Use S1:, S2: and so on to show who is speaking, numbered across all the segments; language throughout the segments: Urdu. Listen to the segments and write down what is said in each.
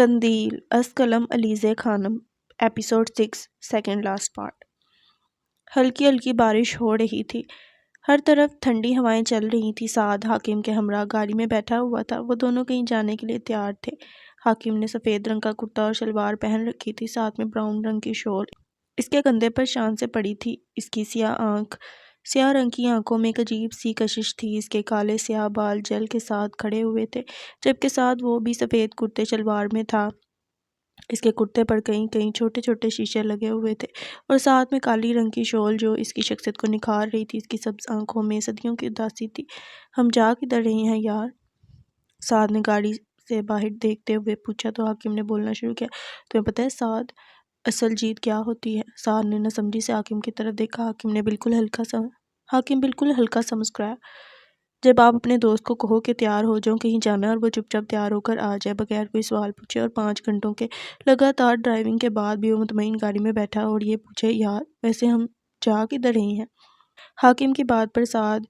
S1: قندیل از قلم علیزہ خانم ایپیسوڈ 6 سیکنڈ لاسٹ پارٹ۔ ہلکی ہلکی بارش ہو رہی تھی، ہر طرف ٹھنڈی ہوائیں چل رہی تھیں۔ سعد حاکم کے ہمراہ گاڑی میں بیٹھا ہوا تھا، وہ دونوں کہیں جانے کے لیے تیار تھے۔ حاکم نے سفید رنگ کا کرتا اور شلوار پہن رکھی تھی، ساتھ میں براؤن رنگ کی شال اس کے کندھے پر شان سے پڑی تھی۔ اس کی سیاہ رنگ کی آنکھوں میں ایک عجیب سی کشش تھی، اس کے کالے سیاہ بال جل کے ساتھ کھڑے ہوئے تھے، جبکہ ساتھ وہ بھی سفید کرتے شلوار میں تھا۔ اس کے کرتے پر کئی چھوٹے چھوٹے شیشے لگے ہوئے تھے اور ساتھ میں کالی رنگ کی شال جو اس کی شخصیت کو نکھار رہی تھی۔ اس کی سبز آنکھوں میں صدیوں کی اداسی تھی۔ ہم جا کدھر رہے ہیں یار؟ سعد نے گاڑی سے باہر دیکھتے ہوئے پوچھا تو حاکم نے بولنا شروع کیا، تمہیں پتہ ہے سعد اصل جیت کیا ہوتی ہے؟ سعد نے ناسمجھی سے حاکم کی طرف دیکھا۔ حاکم بالکل ہلکا سا مسکرایا۔ جب آپ اپنے دوست کو کہو کہ تیار ہو جاؤ، کہیں جانا ہے، اور وہ چپ چاپ تیار ہو کر آ جائے بغیر کوئی سوال پوچھے، اور 5 گھنٹوں کے لگاتار ڈرائیونگ کے بعد بھی وہ مطمئن گاڑی میں بیٹھا اور یہ پوچھے، یار ویسے ہم جا کدھر رہے ہیں؟ حاکم کی بات پر سعد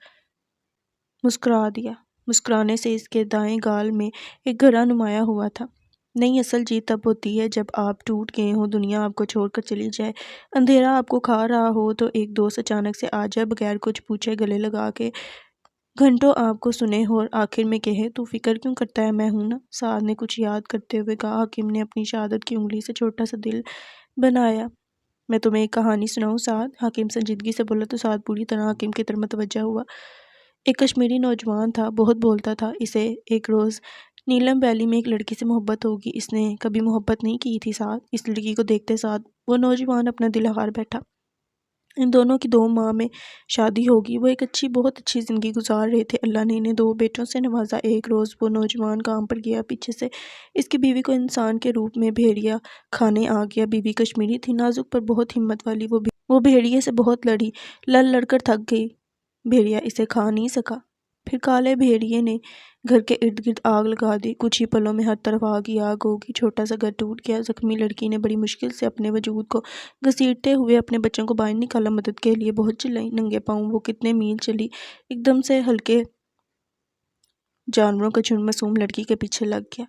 S1: مسکرا دیا۔ مسکرانے سے اس کے دائیں گال میں ایک گھرا نمایاں ہوا تھا۔ نہیں، اصل جیت تب ہوتی ہے جب آپ ٹوٹ گئے ہوں، دنیا آپ کو چھوڑ کر چلی جائے، اندھیرا آپ کو کھا رہا ہو، تو ایک دوست اچانک سے آ جائے، بغیر کچھ پوچھے گلے لگا کے گھنٹوں آپ کو سنے ہو اور آخر میں کہے، تو فکر کیوں کرتا ہے، میں ہوں نا؟ سعد نے کچھ یاد کرتے ہوئے کہا۔ حاکم نے اپنی شہادت کی انگلی سے چھوٹا سا دل بنایا۔ میں تمہیں ایک کہانی سناؤں سعد؟ حاکم سنجیدگی سے بولا تو سعد پوری طرح حاکم کی طرف متوجہ ہوا۔ ایک کشمیری نوجوان تھا، بہت بولتا تھا۔ اسے ایک روز نیلم ویلی میں ایک لڑکی سے محبت ہوگی۔ اس نے کبھی محبت نہیں کی تھی سعد۔ اس لڑکی کو دیکھتے ساتھ وہ نوجوان اپنا دل ہار بیٹھا۔ ان دونوں کی 2 ماہ میں شادی ہوگی، وہ ایک بہت اچھی زندگی گزار رہے تھے۔ اللہ نے انہیں 2 بیٹوں سے نوازا۔ ایک روز وہ نوجوان کام پر گیا، پیچھے سے اس کی بیوی کو انسان کے روپ میں بھیڑیا کھانے آ گیا۔ بیوی کشمیری تھی، نازک پر بہت ہمت والی۔ وہ بھیڑیے سے بہت لڑی، لڑ کر تھک گئی۔ بھیڑیا اسے کھا نہیں سکا۔ پھر کالے بھیڑیے نے گھر کے ارد گرد آگ لگا دی۔ کچھ ہی پلوں میں ہر طرف آگ ہی آگ ہوگی۔ چھوٹا سا گھر ٹوٹ گیا۔ زخمی لڑکی نے بڑی مشکل سے اپنے وجود کو گھسیٹتے ہوئے اپنے بچوں کو باہر نکالا۔ مدد کے لیے بہت چلائی، ننگے پاؤں وہ کتنے میل چلی۔ ایک دم سے ہلکے جانوروں کا جھنڈ معصوم لڑکی کے پیچھے لگ گیا۔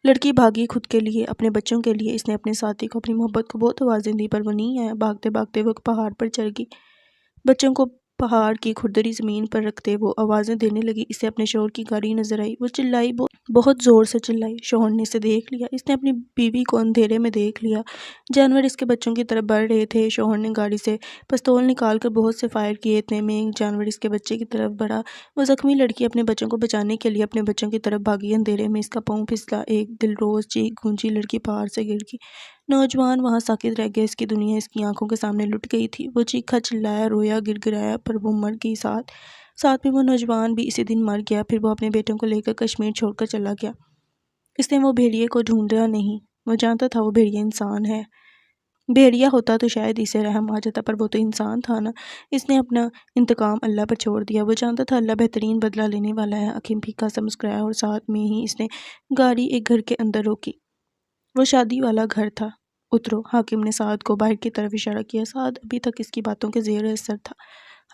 S1: لڑکی بھاگی، خود کے لیے، اپنے بچوں کے لیے۔ اس نے اپنے ساتھی کو، اپنی محبت کو بہت آوازیں دی، پر وہ نہیں آیا۔ بھاگتے بھاگتے وہ پہاڑ پر چڑھ گئی۔ بچوں کو پہاڑ کی کھردری زمین پر رکھتے وہ آوازیں دینے لگی۔ اسے اپنے شوہر کی گاڑی نظر آئی۔ وہ چلائی، بہت زور سے چلائی۔ شوہر نے اسے دیکھ لیا۔ اس نے اپنی بیوی کو اندھیرے میں دیکھ لیا۔ جانور اس کے بچوں کی طرف بڑھ رہے تھے۔ شوہر نے گاڑی سے پستول نکال کر بہت سے فائر کیے۔ اتنے میں ایک جانور اس کے بچے کی طرف بڑھا۔ وہ زخمی لڑکی اپنے بچوں کو بچانے کے لیے اپنے بچوں کی طرف بھاگی۔ اندھیرے میں اس کا پاؤں پھسلا، ایک دلروز چیخ گونجی، لڑکی پہاڑ سے گر گئی۔ نوجوان وہاں ساکت رہ گیا۔ اس کی دنیا اس کی آنکھوں کے سامنے لٹ گئی تھی۔ وہ چیخا، چلایا، رویا، گر گرایا، پر وہ مر گئی۔ ساتھ میں وہ نوجوان بھی اسی دن مر گیا۔ پھر وہ اپنے بیٹوں کو لے کر کشمیر چھوڑ کر چلا گیا۔ اس نے وہ بھیڑیے کو ڈھونڈا نہیں، وہ جانتا تھا وہ بھیڑیا انسان ہے۔ بھیڑیا ہوتا تو شاید اسے رحم آ جاتا، پر وہ تو انسان تھا نا۔ اس نے اپنا انتقام اللہ پر چھوڑ دیا۔ وہ جانتا تھا اللہ بہترین بدلہ لینے والا ہے۔ حاکم پھیکا سا مسکرایا اور ساتھ میں ہی اس نے گاڑی ایک گھر کے اندر روکی۔ وہ شادی والا گھر تھا۔ اترو، حاکم نے سعد کو باہر کی طرف اشارہ کیا۔ سعد ابھی تک اس کی باتوں کے زیر اثر تھا۔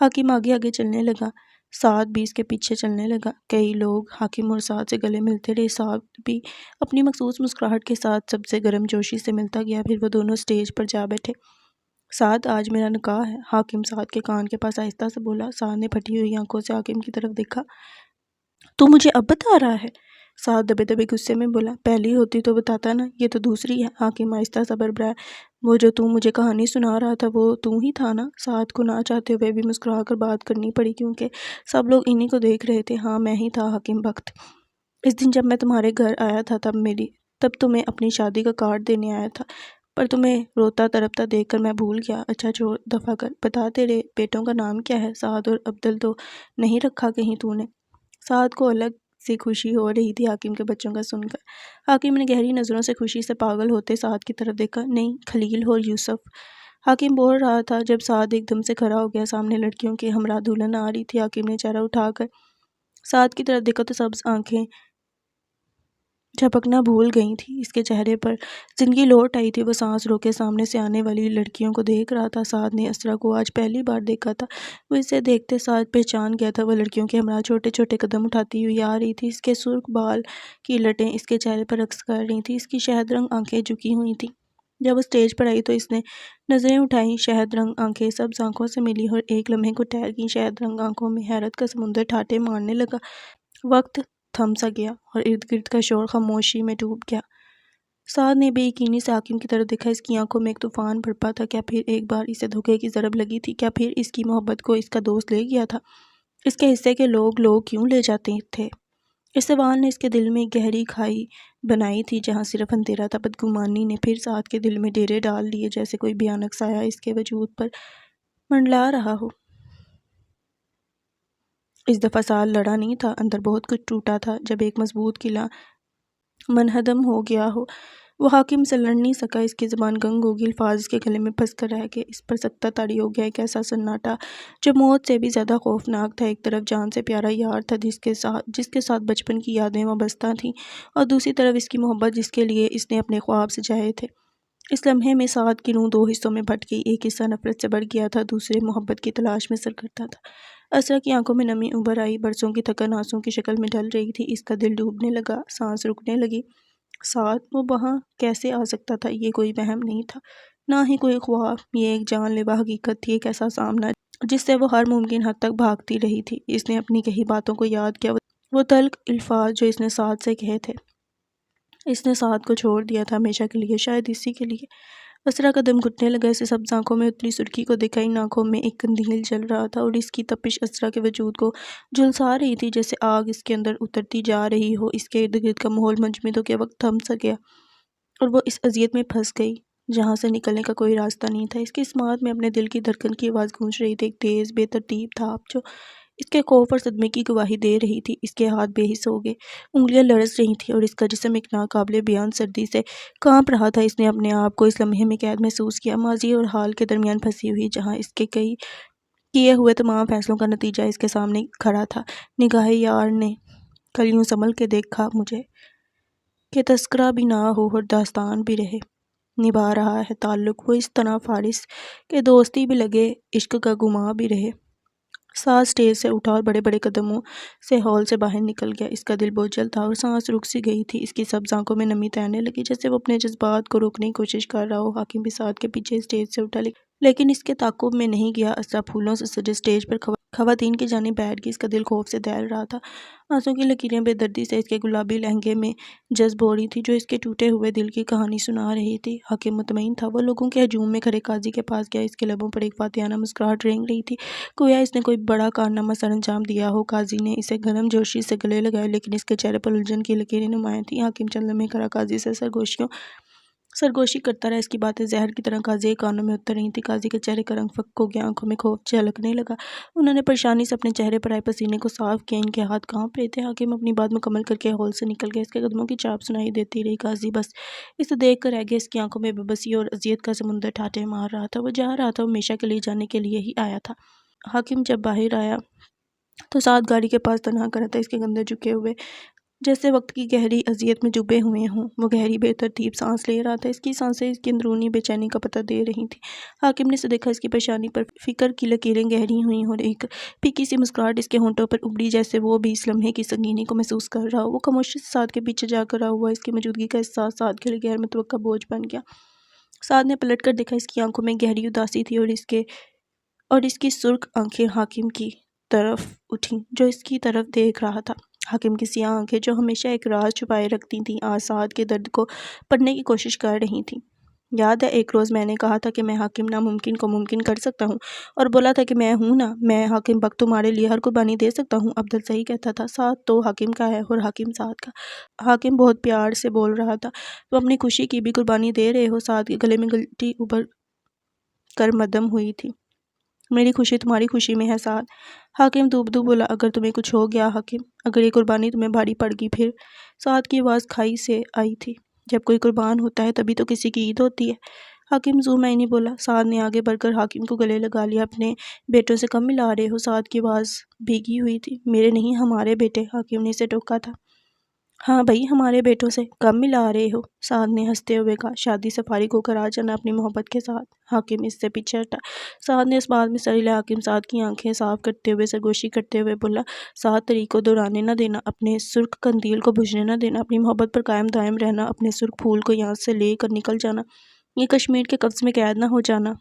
S1: حاکم آگے آگے چلنے لگا، سعد بھی اس کے پیچھے چلنے لگا۔ کئی لوگ حاکم اور سعد سے گلے ملتے رہے۔ سعد بھی اپنی مخصوص مسکراہٹ کے ساتھ سب سے گرم جوشی سے ملتا گیا۔ پھر وہ دونوں اسٹیج پر جا بیٹھے۔ سعد، آج میرا نکاح ہے، حاکم سعد کے کان کے پاس آہستہ سے بولا۔ سعد نے پھٹی ہوئی آنکھوں سے حاکم کی طرف دیکھا۔ تو مجھے اب بتا رہا ہے؟ سعد دبے دبے غصے میں بولا۔ پہلی ہوتی تو بتاتا نا، یہ تو دوسری ہے۔ حاکم آہستہ سا بڑبڑایا۔ وہ جو مجھے کہانی سنا رہا تھا وہ ہی تھا نا؟ سعد کو نہ چاہتے ہوئے بھی مسکرا کر بات کرنی پڑی، کیونکہ سب لوگ انہی کو دیکھ رہے تھے۔ ہاں، میں ہی تھا حاکم بخت۔ اس دن جب میں تمہارے گھر آیا تھا تب تمہیں اپنی شادی کا کارڈ دینے آیا تھا، پر تمہیں روتا تڑپتا دیکھ کر میں بھول گیا۔ اچھا چھوڑ، دفع کر، بتا تیرے بیٹوں کا نام کیا ہے؟ سعد اور عبدل تو نہیں رکھا کہیں تو نے؟ سعد کو الگ سی خوشی ہو رہی تھی حاکم کے بچوں کا سن کر۔ حاکم نے گہری نظروں سے خوشی سے پاگل ہوتے سعد کی طرف دیکھا۔ نہیں، خلیل اور یوسف، حاکم بول رہا تھا جب سعد ایک دم سے کھڑا ہو گیا۔ سامنے لڑکیوں کے ہمراہ دلہن آ رہی تھی۔ حاکم نے چہرہ اٹھا کر سعد کی طرف دیکھا تو سبز آنکھیں جھپکنا بھول گئی تھی۔ اس کے چہرے پر زندگی لوٹ آئی تھی۔ وہ سانس روکے سامنے سے آنے والی لڑکیوں کو دیکھ رہا تھا۔ سعد نے اسرا کو آج پہلی بار دیکھا تھا۔ وہ اسے دیکھتے ساتھ پہچان گیا تھا۔ وہ لڑکیوں کے ہمراہ چھوٹے چھوٹے قدم اٹھاتی ہوئی آ رہی تھی۔ اس کے سرخ بال کی لٹیں اس کے چہرے پر رقص کر رہی تھیں۔ اس کی شہد رنگ آنکھیں جھکی ہوئی تھیں۔ جب وہ اسٹیج پر آئی تو اس نے نظریں اٹھائیں۔ شہد رنگ آنکھیں سبز آنکھوں سے ملی اور ایک لمحے کو ٹھہر گئیں۔ شہد رنگ آنکھوں میں حیرت کا سمندر ٹھاٹھے مارنے لگا۔ وقت تھم سا گیا اور ارد گرد کا شور خاموشی میں ڈوب گیا۔ سعد نے بے یقینی سے حاکم کی طرف دیکھا۔ اس کی آنکھوں میں ایک طوفان برپا تھا۔ کیا پھر ایک بار اسے دھوکے کی ضرب لگی تھی؟ کیا پھر اس کی محبت کو اس کا دوست لے گیا تھا؟ اس کے حصے کے لوگ کیوں لے جاتے تھے؟ اس سوال نے اس کے دل میں ایک گہری کھائی بنائی تھی جہاں صرف اندھیرا تھا۔ بدگمانی نے پھر سعد کے دل میں ڈیرے ڈال لیے، جیسے کوئی بھیانک سایہ اس کے وجود پر منڈلا رہا ہو۔ اس دفعہ سعد لڑا نہیں تھا، اندر بہت کچھ ٹوٹا تھا۔ جب ایک مضبوط قلعہ منہدم ہو گیا ہو، وہ حاکم سے لڑ نہیں سکا۔ اس کی زبان گنگ ہو گئی، الفاظ اس کے گلے میں پھنس کر رہ گئے۔ اس پر سکتہ طاری ہو گیا، ایک ایسا سناٹا جو موت سے بھی زیادہ خوفناک تھا۔ ایک طرف جان سے پیارا یار تھا جس کے ساتھ بچپن کی یادیں وابستہ تھیں، اور دوسری طرف اس کی محبت جس کے لیے اس نے اپنے خواب سجائے تھے۔ اس لمحے میں سعد کی روح دو حصوں میں بٹ گئی۔ ایک حصہ نفرت سے بڑھ گیا تھا، دوسرے محبت کی تلاش میں سرگرداں تھا۔ اسرا کی آنکھوں میں نمی ابھر آئی، برسوں کی تھکن آنسوں کی شکل میں ڈھل رہی تھی۔ اس کا دل ڈوبنے لگا، سانس رکنے لگی۔ سعد وہ وہاں کیسے آ سکتا تھا؟ یہ کوئی وہم نہیں تھا، نہ ہی کوئی خواب، یہ ایک جان لیوا حقیقت تھی، ایک ایسا سامنا جس سے وہ ہر ممکن حد تک بھاگتی رہی تھی۔ اس نے اپنی کہی باتوں کو یاد کیا، وہ تلخ الفاظ جو اس نے سعد سے کہے تھے۔ اس نے سعد کو چھوڑ دیا تھا ہمیشہ کے لیے، شاید اسی کے لیے۔ اسرا کا دم گھٹنے لگا۔ اسے سبز آنکھوں میں اتلی سرخی کو دیکھا، ان آنکھوں میں ایک قندیل جل رہا تھا، اور اس کی تپش اسرا کے وجود کو جھلسا رہی تھی، جیسے آگ اس کے اندر اترتی جا رہی ہو۔ اس کے ارد گرد کا ماحول منجمد کے وقت تھم سا گیا، اور وہ اس اذیت میں پھنس گئی جہاں سے نکلنے کا کوئی راستہ نہیں تھا۔ اس کی سماعت میں اپنے دل کی دھڑکن کی آواز گونج رہی تھی، ایک تیز بے ترتیب تھاپ جو اس کے خوف اور صدمے کی گواہی دے رہی تھی۔ اس کے ہاتھ بے حس ہو گئے، انگلیاں لرز رہی تھیں، اور اس کا جسم ایک ناقابل بیان سردی سے کانپ رہا تھا۔ اس نے اپنے آپ کو اس لمحے میں قید محسوس کیا، ماضی اور حال کے درمیان پھنسی ہوئی، جہاں اس کے کیے ہوئے تمام فیصلوں کا نتیجہ اس کے سامنے کھڑا تھا۔ نگاہ یار نے کل یوں سنبھل کے دیکھا مجھے کہ تذکرہ بھی نہ ہو اور داستان بھی رہے، نبھا رہا ہے تعلق وہ اس طرح فارس کہ دوستی بھی لگے، عشق کا گماں بھی رہے۔ سعد اسٹیج سے اٹھا اور بڑے بڑے قدموں سے ہال سے باہر نکل گیا۔ اس کا دل بوجھل تھا اور سانس رک سی گئی تھی۔ اس کی سبز آنکھوں میں نمی تیرنے لگی، جیسے وہ اپنے جذبات کو روکنے کی کوشش کر رہا ہو۔ حاکم بھی سعد کے پیچھے اسٹیج سے اٹھا، لیکن اس کے تعاقب میں نہیں گیا۔ اسرا پھولوں سے سجے اسٹیج پر خواتین کی جانب بیٹھ گئی۔ اس کا دل خوف سے دہل رہا تھا، آنسوں کی لکیریں بے دردی سے اس کے گلابی لہنگے میں جذب ہو رہی تھی، جو اس کے ٹوٹے ہوئے دل کی کہانی سنا رہی تھی۔ حاکم مطمئن تھا۔ وہ لوگوں کے ہجوم میں کھڑے قاضی کے پاس گیا۔ اس کے لبوں پر ایک فاتحانہ مسکراہٹ رینگ رہی تھی، گویا اس نے کوئی بڑا کارنامہ سر انجام دیا ہو۔ قاضی نے اسے گرم جوشی سے گلے لگایا، لیکن اس کے چہرے پر الجھن کی لکیریں نمایاں تھیں۔ حاکم چند لمحے کھڑا قاضی سے سرگوشی کرتا رہا۔ اس کی باتیں زہر کی طرح قاضی کے کانوں میں اتر رہی تھیں۔ قاضی کے چہرے کا رنگ فک ہو گیا، آنکھوں میں خوف جھلکنے لگا۔ انہوں نے پریشانی سے اپنے چہرے پر آئے پسینے کو صاف کیا، ان کے ہاتھ کانپ رہے تھے۔ حاکم اپنی بات مکمل کر کے ہال سے نکل گیا۔ اس کے قدموں کی چاپ سنائی دیتی رہی۔ قاضی بس اسے دیکھ کر رہ گیا۔ اس کی آنکھوں میں بے بسی اور اذیت کا سمندر ٹھاٹھے مار رہا تھا۔ وہ جا رہا تھا، وہ ہمیشہ کے لیے جانے کے لیے ہی آیا تھا۔ حاکم جب باہر آیا تو سعد گاڑی کے پاس تنہا کھڑا تھا، اس کے کندھے جھکے ہوئے جیسے وقت کی گہری اذیت میں ڈوبے ہوئے ہوں۔ وہ گہری بے ترتیب سانس لے رہا تھا، اس کی سانسیں اس کی اندرونی بے چینی کا پتہ دے رہی تھیں۔ حاکم نے اسے دیکھا، اس کی پیشانی پر فکر کی لکیریں گہری ہوئیں اور ایک پھیکی سی مسکراہٹ اس کے ہونٹوں پر ابھری، جیسے وہ بھی اس لمحے کی سنگینی کو محسوس کر رہا ہو۔ وہ خاموشی سے سعد کے پیچھے جا کر رہا ہوا۔ اس کی موجودگی کا احساس سعد کے لیے غیر متوقع بوجھ بن گیا۔ سعد نے پلٹ کر دیکھا، اس کی آنکھوں میں گہری اداسی تھی، اور اس کی سرخ آنکھیں حاکم کی طرف اٹھیں، جو اس کی طرف دیکھ رہا تھا۔ حاکم کی سیاہ آنکھیں جو ہمیشہ ایک راز چھپائے رکھتی تھیں، آج سعد کے درد کو پڑھنے کی کوشش کر رہی تھیں۔ یاد ہے ایک روز میں نے کہا تھا کہ میں حاکم ناممکن کو ممکن کر سکتا ہوں، اور بولا تھا کہ میں ہوں نا، میں حاکم بخت تمہارے لیے ہر قربانی دے سکتا ہوں۔ عبدل صحیح کہتا تھا، سعد تو حاکم کا ہے اور حاکم سعد کا۔ حاکم بہت پیار سے بول رہا تھا، تم اپنی خوشی کی بھی قربانی دے رہے ہو۔ سعد کے گلے میں گلٹی ابھر کر مدھم ہوئی تھی۔ میری خوشی تمہاری خوشی میں ہے سعد۔ حاکم دوبدو بولا، اگر تمہیں کچھ ہو گیا حاکم، اگر یہ قربانی تمہیں بھاری پڑ گئی پھر؟ سعد کی آواز کھائی سے آئی تھی، جب کوئی قربان ہوتا ہے تبھی تو کسی کی عید ہوتی ہے۔ حاکم ذو معنی بولا۔ سعد نے آگے بڑھ کر حاکم کو گلے لگا لیا۔ اپنے بیٹوں سے کم ملا رہے ہو؟ سعد کی آواز بھیگی ہوئی تھی۔ میرے نہیں، ہمارے بیٹے، حاکم نے اسے ٹوکا تھا۔ ہاں بھائی، ہمارے بیٹوں سے کم ملا رہے ہو، سعد نے ہنستے ہوئے کہا۔ شادی سے فارغ ہو کر آ جانا اپنی محبت کے ساتھ۔ حاکم اس سے پیچھے ہٹا۔ سعد نے اس بات میں سر ہلا۔ حاکم سعد کی آنکھیں صاف کرتے ہوئے سرگوشی کرتے ہوئے بولا، سعد طریق کو دہرانے نہ دینا، اپنے سرخ قندیل کو بجھنے نہ دینا، اپنی محبت پر قائم دائم رہنا، اپنے سرخ پھول کو یہاں سے لے کر نکل جانا، یہ کشمیر کے قبض میں قید نہ ہو جانا۔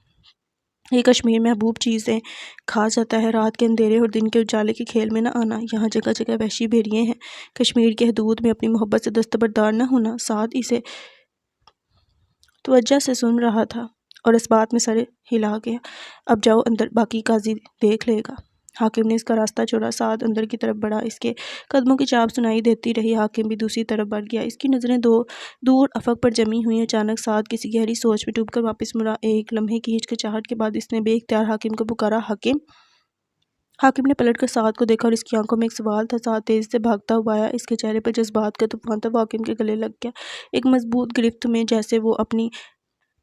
S1: یہ کشمیر محبوب چیزیں کھا جاتا ہے، رات کے اندھیرے اور دن کے اجالے کے کھیل میں نہ آنا، یہاں جگہ جگہ وحشی بھیڑیے ہیں، کشمیر کے حدود میں اپنی محبت سے دستبردار نہ ہونا۔ سعد اسے توجہ سے سن رہا تھا اور اس بات میں سر ہلا گیا۔ اب جاؤ اندر، باقی قاضی دیکھ لے گا۔ حاکم نے اس کا راستہ چھوڑا۔ سعد اندر کی طرف بڑھا، اس کے قدموں کی چاپ سنائی دیتی رہی۔ حاکم بھی دوسری طرف بڑھ گیا، اس کی نظریں دور افق پر جمی ہوئیں۔ اچانک سعد کسی گہری سوچ میں ڈوب کر واپس مڑا۔ ایک لمحے کی ہچکچاہٹ کے بعد اس نے بے اختیار حاکم کو پکارا، حاکم! حاکم نے پلٹ کر سعد کو دیکھا اور اس کی آنکھوں میں ایک سوال تھا۔ سعد تیزی سے بھاگتا ہوا آیا، اس کے چہرے پر جذبات کا طوفان تھا۔ وہ حاکم کے گلے لگ گیا، ایک مضبوط گرفت میں، جیسے وہ اپنی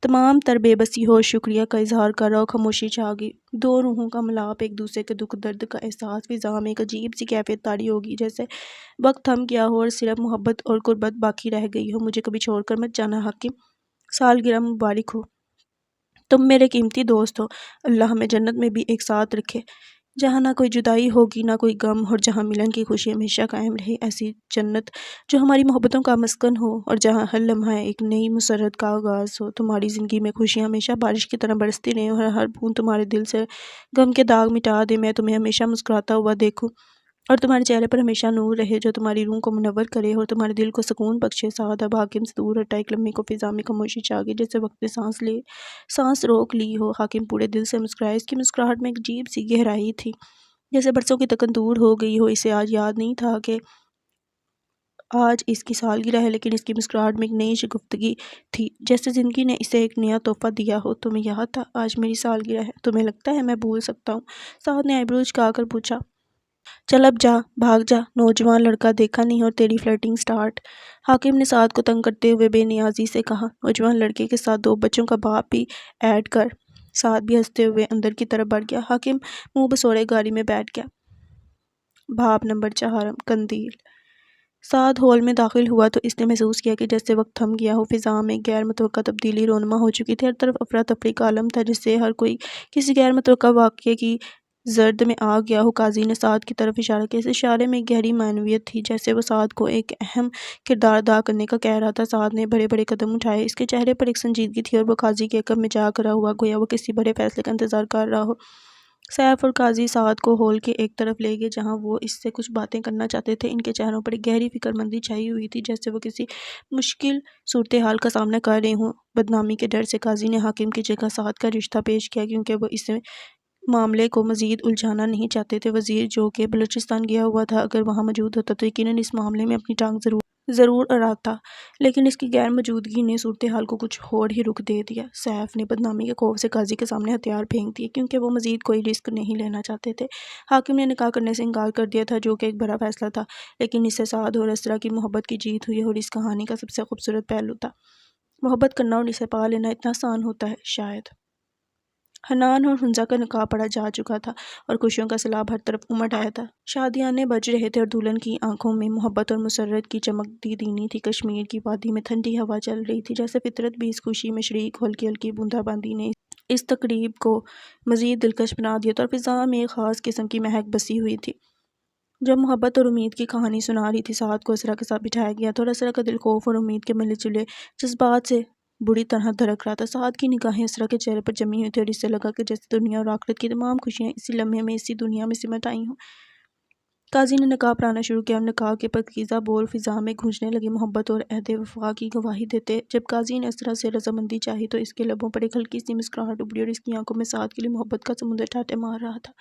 S1: تمام تر بے بسی اور شکریہ کا اظہار کر رہا ہو۔ خاموشی چھا گئی، دو روحوں کا ملاپ، ایک دوسرے کے دکھ درد کا احساس۔ فضا میں ایک عجیب سی کیفیت طاری ہوگی، جیسے وقت تھم گیا ہو اور صرف محبت اور قربت باقی رہ گئی ہو۔ مجھے کبھی چھوڑ کر مت جانا حاکم، سالگرہ مبارک ہو، تم میرے قیمتی دوست ہو، اللہ ہمیں جنت میں بھی ایک ساتھ رکھے، جہاں نہ کوئی جدائی ہوگی نہ کوئی غم، اور جہاں ملن کی خوشی ہمیشہ قائم رہے۔ ایسی جنت جو ہماری محبتوں کا مسکن ہو اور جہاں ہر لمحہ ایک نئی مسرت کا آغاز ہو۔ تمہاری زندگی میں خوشیاں ہمیشہ بارش کی طرح برستی رہیں اور ہر بوند تمہارے دل سے غم کے داغ مٹا دے۔ میں تمہیں ہمیشہ مسکراتا ہوا دیکھوں اور تمہارے چہرے پر ہمیشہ نور رہے جو تمہاری روح کو منور کرے اور تمہارے دل کو سکون بخشے۔ سعد اب حاکم سے دور ہٹا۔ ایک لمحے کو فضا میں خاموشی چھا گئی، جیسے وقت نے سانس روک لی ہو۔ حاکم پورے دل سے مسکرایا، اس کی مسکراہٹ میں ایک عجیب سی گہرائی تھی، جیسے برسوں کی تکن دور ہو گئی ہو۔ اسے آج یاد نہیں تھا کہ آج اس کی سالگرہ ہے، لیکن اس کی مسکراہٹ میں ایک نئی شگفتگی تھی، جیسے زندگی نے اسے ایک نیا تحفہ دیا ہو۔ تمہیں یاد تھا آج میری سالگرہ ہے؟ تمہیں لگتا ہے میں بھول سکتا ہوں؟ سعد نے آئی برو جھکا کر پوچھا۔ چل اب جا، بھاگ جا، نوجوان لڑکا دیکھا نہیں اور تیری فلرٹنگ سٹارٹ۔ حاکم نے سعد کو تنگ کرتے ہوئے بے نیازی سے کہا، نوجوان لڑکے کے ساتھ دو بچوں کا باپ بھی ایڈ کر۔ سعد بھی ہنستے ہوئے اندر کی طرف بڑھ گیا۔ حاکم منہ بسوڑے گاڑی میں بیٹھ گیا۔ باب نمبر 4، قندیل۔ سعد ہال میں داخل ہوا تو اس نے محسوس کیا کہ جیسے وقت تھم گیا ہو۔ فضا میں غیر متوقع تبدیلی رونما ہو چکی تھی، ہر طرف افراتفری کا عالم تھا، جس سے ہر کوئی کسی غیر متوقع واقعے کی زرد میں آ گیا ہو۔ قاضی نے سعد کی طرف اشارہ کیا، اس اشارے میں ایک گہری معنویت تھی، جیسے وہ سعد کو ایک اہم کردار ادا کرنے کا کہہ رہا تھا۔ سعد نے بڑے بڑے قدم اٹھائے، اس کے چہرے پر ایک سنجیدگی تھی اور وہ قاضی کے عقب میں جا کھڑا ہوا، گویا وہ کسی بڑے فیصلے کا انتظار کر رہا ہو۔ سیف اور قاضی سعد کو ہال کے ایک طرف لے گئے، جہاں وہ اس سے کچھ باتیں کرنا چاہتے تھے۔ ان کے چہروں پر ایک گہری فکر مندی چھائی ہوئی تھی، جیسے وہ کسی مشکل صورتحال کا سامنا کر رہے ہوں۔ بدنامی کے ڈر سے قاضی نے حاکم کی جگہ سعد کا رشتہ پیش کیا، کیونکہ وہ اس معاملے کو مزید الجھانا نہیں چاہتے تھے۔ وزیر جو کہ بلوچستان گیا ہوا تھا، اگر وہاں موجود ہوتا تو یقیناً اس معاملے میں اپنی ٹانگ ضرور اڑاتا، لیکن اس کی غیر موجودگی نے صورتحال کو کچھ اور ہی رخ دے دیا۔ سیف نے بدنامی کے خوف سے قاضی کے سامنے ہتھیار پھینک دیے، کیونکہ وہ مزید کوئی رسک نہیں لینا چاہتے تھے۔ حاکم نے نکاح کرنے سے انکار کر دیا تھا، جو کہ ایک بڑا فیصلہ تھا، لیکن اس سے سعد اور اسرا کی محبت کی جیت ہوئی اور اس کہانی کا سب سے خوبصورت پہلو تھا۔ محبت کرنا اور اسے پا لینا اتنا آسان ہوتا ہے؟ شاید۔ حنان اور حنزہ کا نکاح پڑھا جا چکا تھا اور خوشیوں کا سیلاب ہر طرف امڈ آیا تھا۔ شادیانے بج رہے تھے اور دلہن کی آنکھوں میں محبت اور مسرت کی چمک دینی تھی۔ کشمیر کی وادی میں ٹھنڈی ہوا چل رہی تھی، جیسے فطرت بھی اس خوشی میں شریک ہو۔ ہلکی ہلکی بوندا باندی نے اس تقریب کو مزید دلکش بنا دیا تھا اور فضا میں ایک خاص قسم کی مہک بسی ہوئی تھی، جو محبت اور امید کی کہانی سنا رہی تھی۔ سعد کو اسرا کے ساتھ بٹھایا گیا تھا اور اسرا کا دل خوف اور امید کے ملے جلے جذبات سے بری طرح دھڑک رہا تھا۔ سعد کی نگاہیں اسرا کے چہرے پر جمی ہوئی تھی اور اس سے لگا کہ جیسے دنیا اور آخرت کی تمام خوشیاں اسی لمحے میں اسی دنیا میں سمٹ آئی ہوں۔ قاضی نے نکاح پڑھانا شروع کیا اور نکاح کے پاکیزہ بول فضا میں گونجنے لگے، محبت اور عہد وفا کی گواہی دیتے۔ جب قاضی نے اسرا سے رضامندی چاہی تو اس کے لبوں پر ایک ہلکی سی مسکراہٹ ابھری اور اس کی آنکھوں میں سعد کے لیے محبت کا سمندر ٹھاٹھے مار رہا تھا۔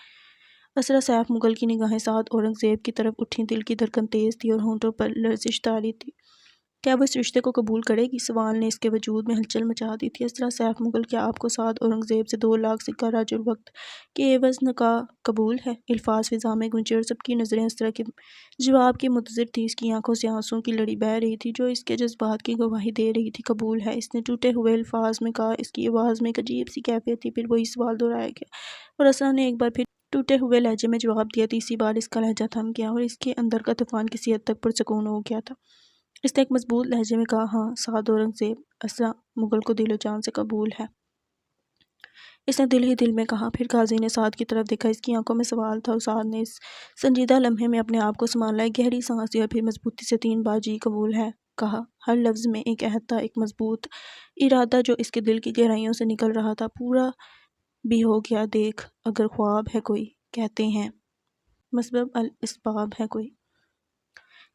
S1: اسرا سیف مغل کی نگاہیں سعد اورنگزیب کی طرف اٹھیں، دل کی دھڑکن تیز تھی اور ہونٹوں پر لرزش طاری تھی۔ کیا وہ اس رشتے کو قبول کرے گی؟ سوال نے اس کے وجود میں ہلچل مچا دی تھی۔ اسرا سیف مغل، کیا آپ کو سعد اورنگزیب سے 2 لاکھ سکہ راج الوقت کے عوض نکاح قبول ہے؟ الفاظ فضا میں گونجے اور سب کی نظریں اسرا کے جواب کی منتظر تھیں۔ اس کی آنکھوں سے آنسوؤں کی لڑی بہہ رہی تھی، جو اس کے جذبات کی گواہی دے رہی تھی۔ قبول ہے، اس نے ٹوٹے ہوئے الفاظ میں کہا۔ اس کی آواز میں ایک عجیب سی کیفیت تھی۔ پھر وہی سوال دہرایا گیا اور اسرا نے ایک بار پھر ٹوٹے ہوئے لہجے میں جواب دیا۔ تیسری بار اس کا لہجہ تھم گیا اور اس کے اندر کا طوفان کسی حد تک پرسکون ہو گیا تھا۔ اس نے ایک مضبوط لہجے میں کہا، ہاں سعد اورنگزیب اسرا مغل کو دل و جان سے قبول ہے۔ اس نے دل ہی دل میں کہا۔ پھر قاضی نے سعد کی طرف دیکھا، اس کی آنکھوں میں سوال تھا اور سعد نے اس سنجیدہ لمحے میں اپنے آپ کو سنبھالا، ایک گہری سانس لی اور پھر مضبوطی سے 3 بار جی قبول ہے کہا۔ ہر لفظ میں ایک عہد تھا، ایک مضبوط ارادہ جو اس کے دل کی گہرائیوں سے نکل رہا تھا۔ پورا بھی ہو گیا دیکھ، اگر خواب ہے کوئی، کہتے ہیں مسبب الاسباب ہے کوئی۔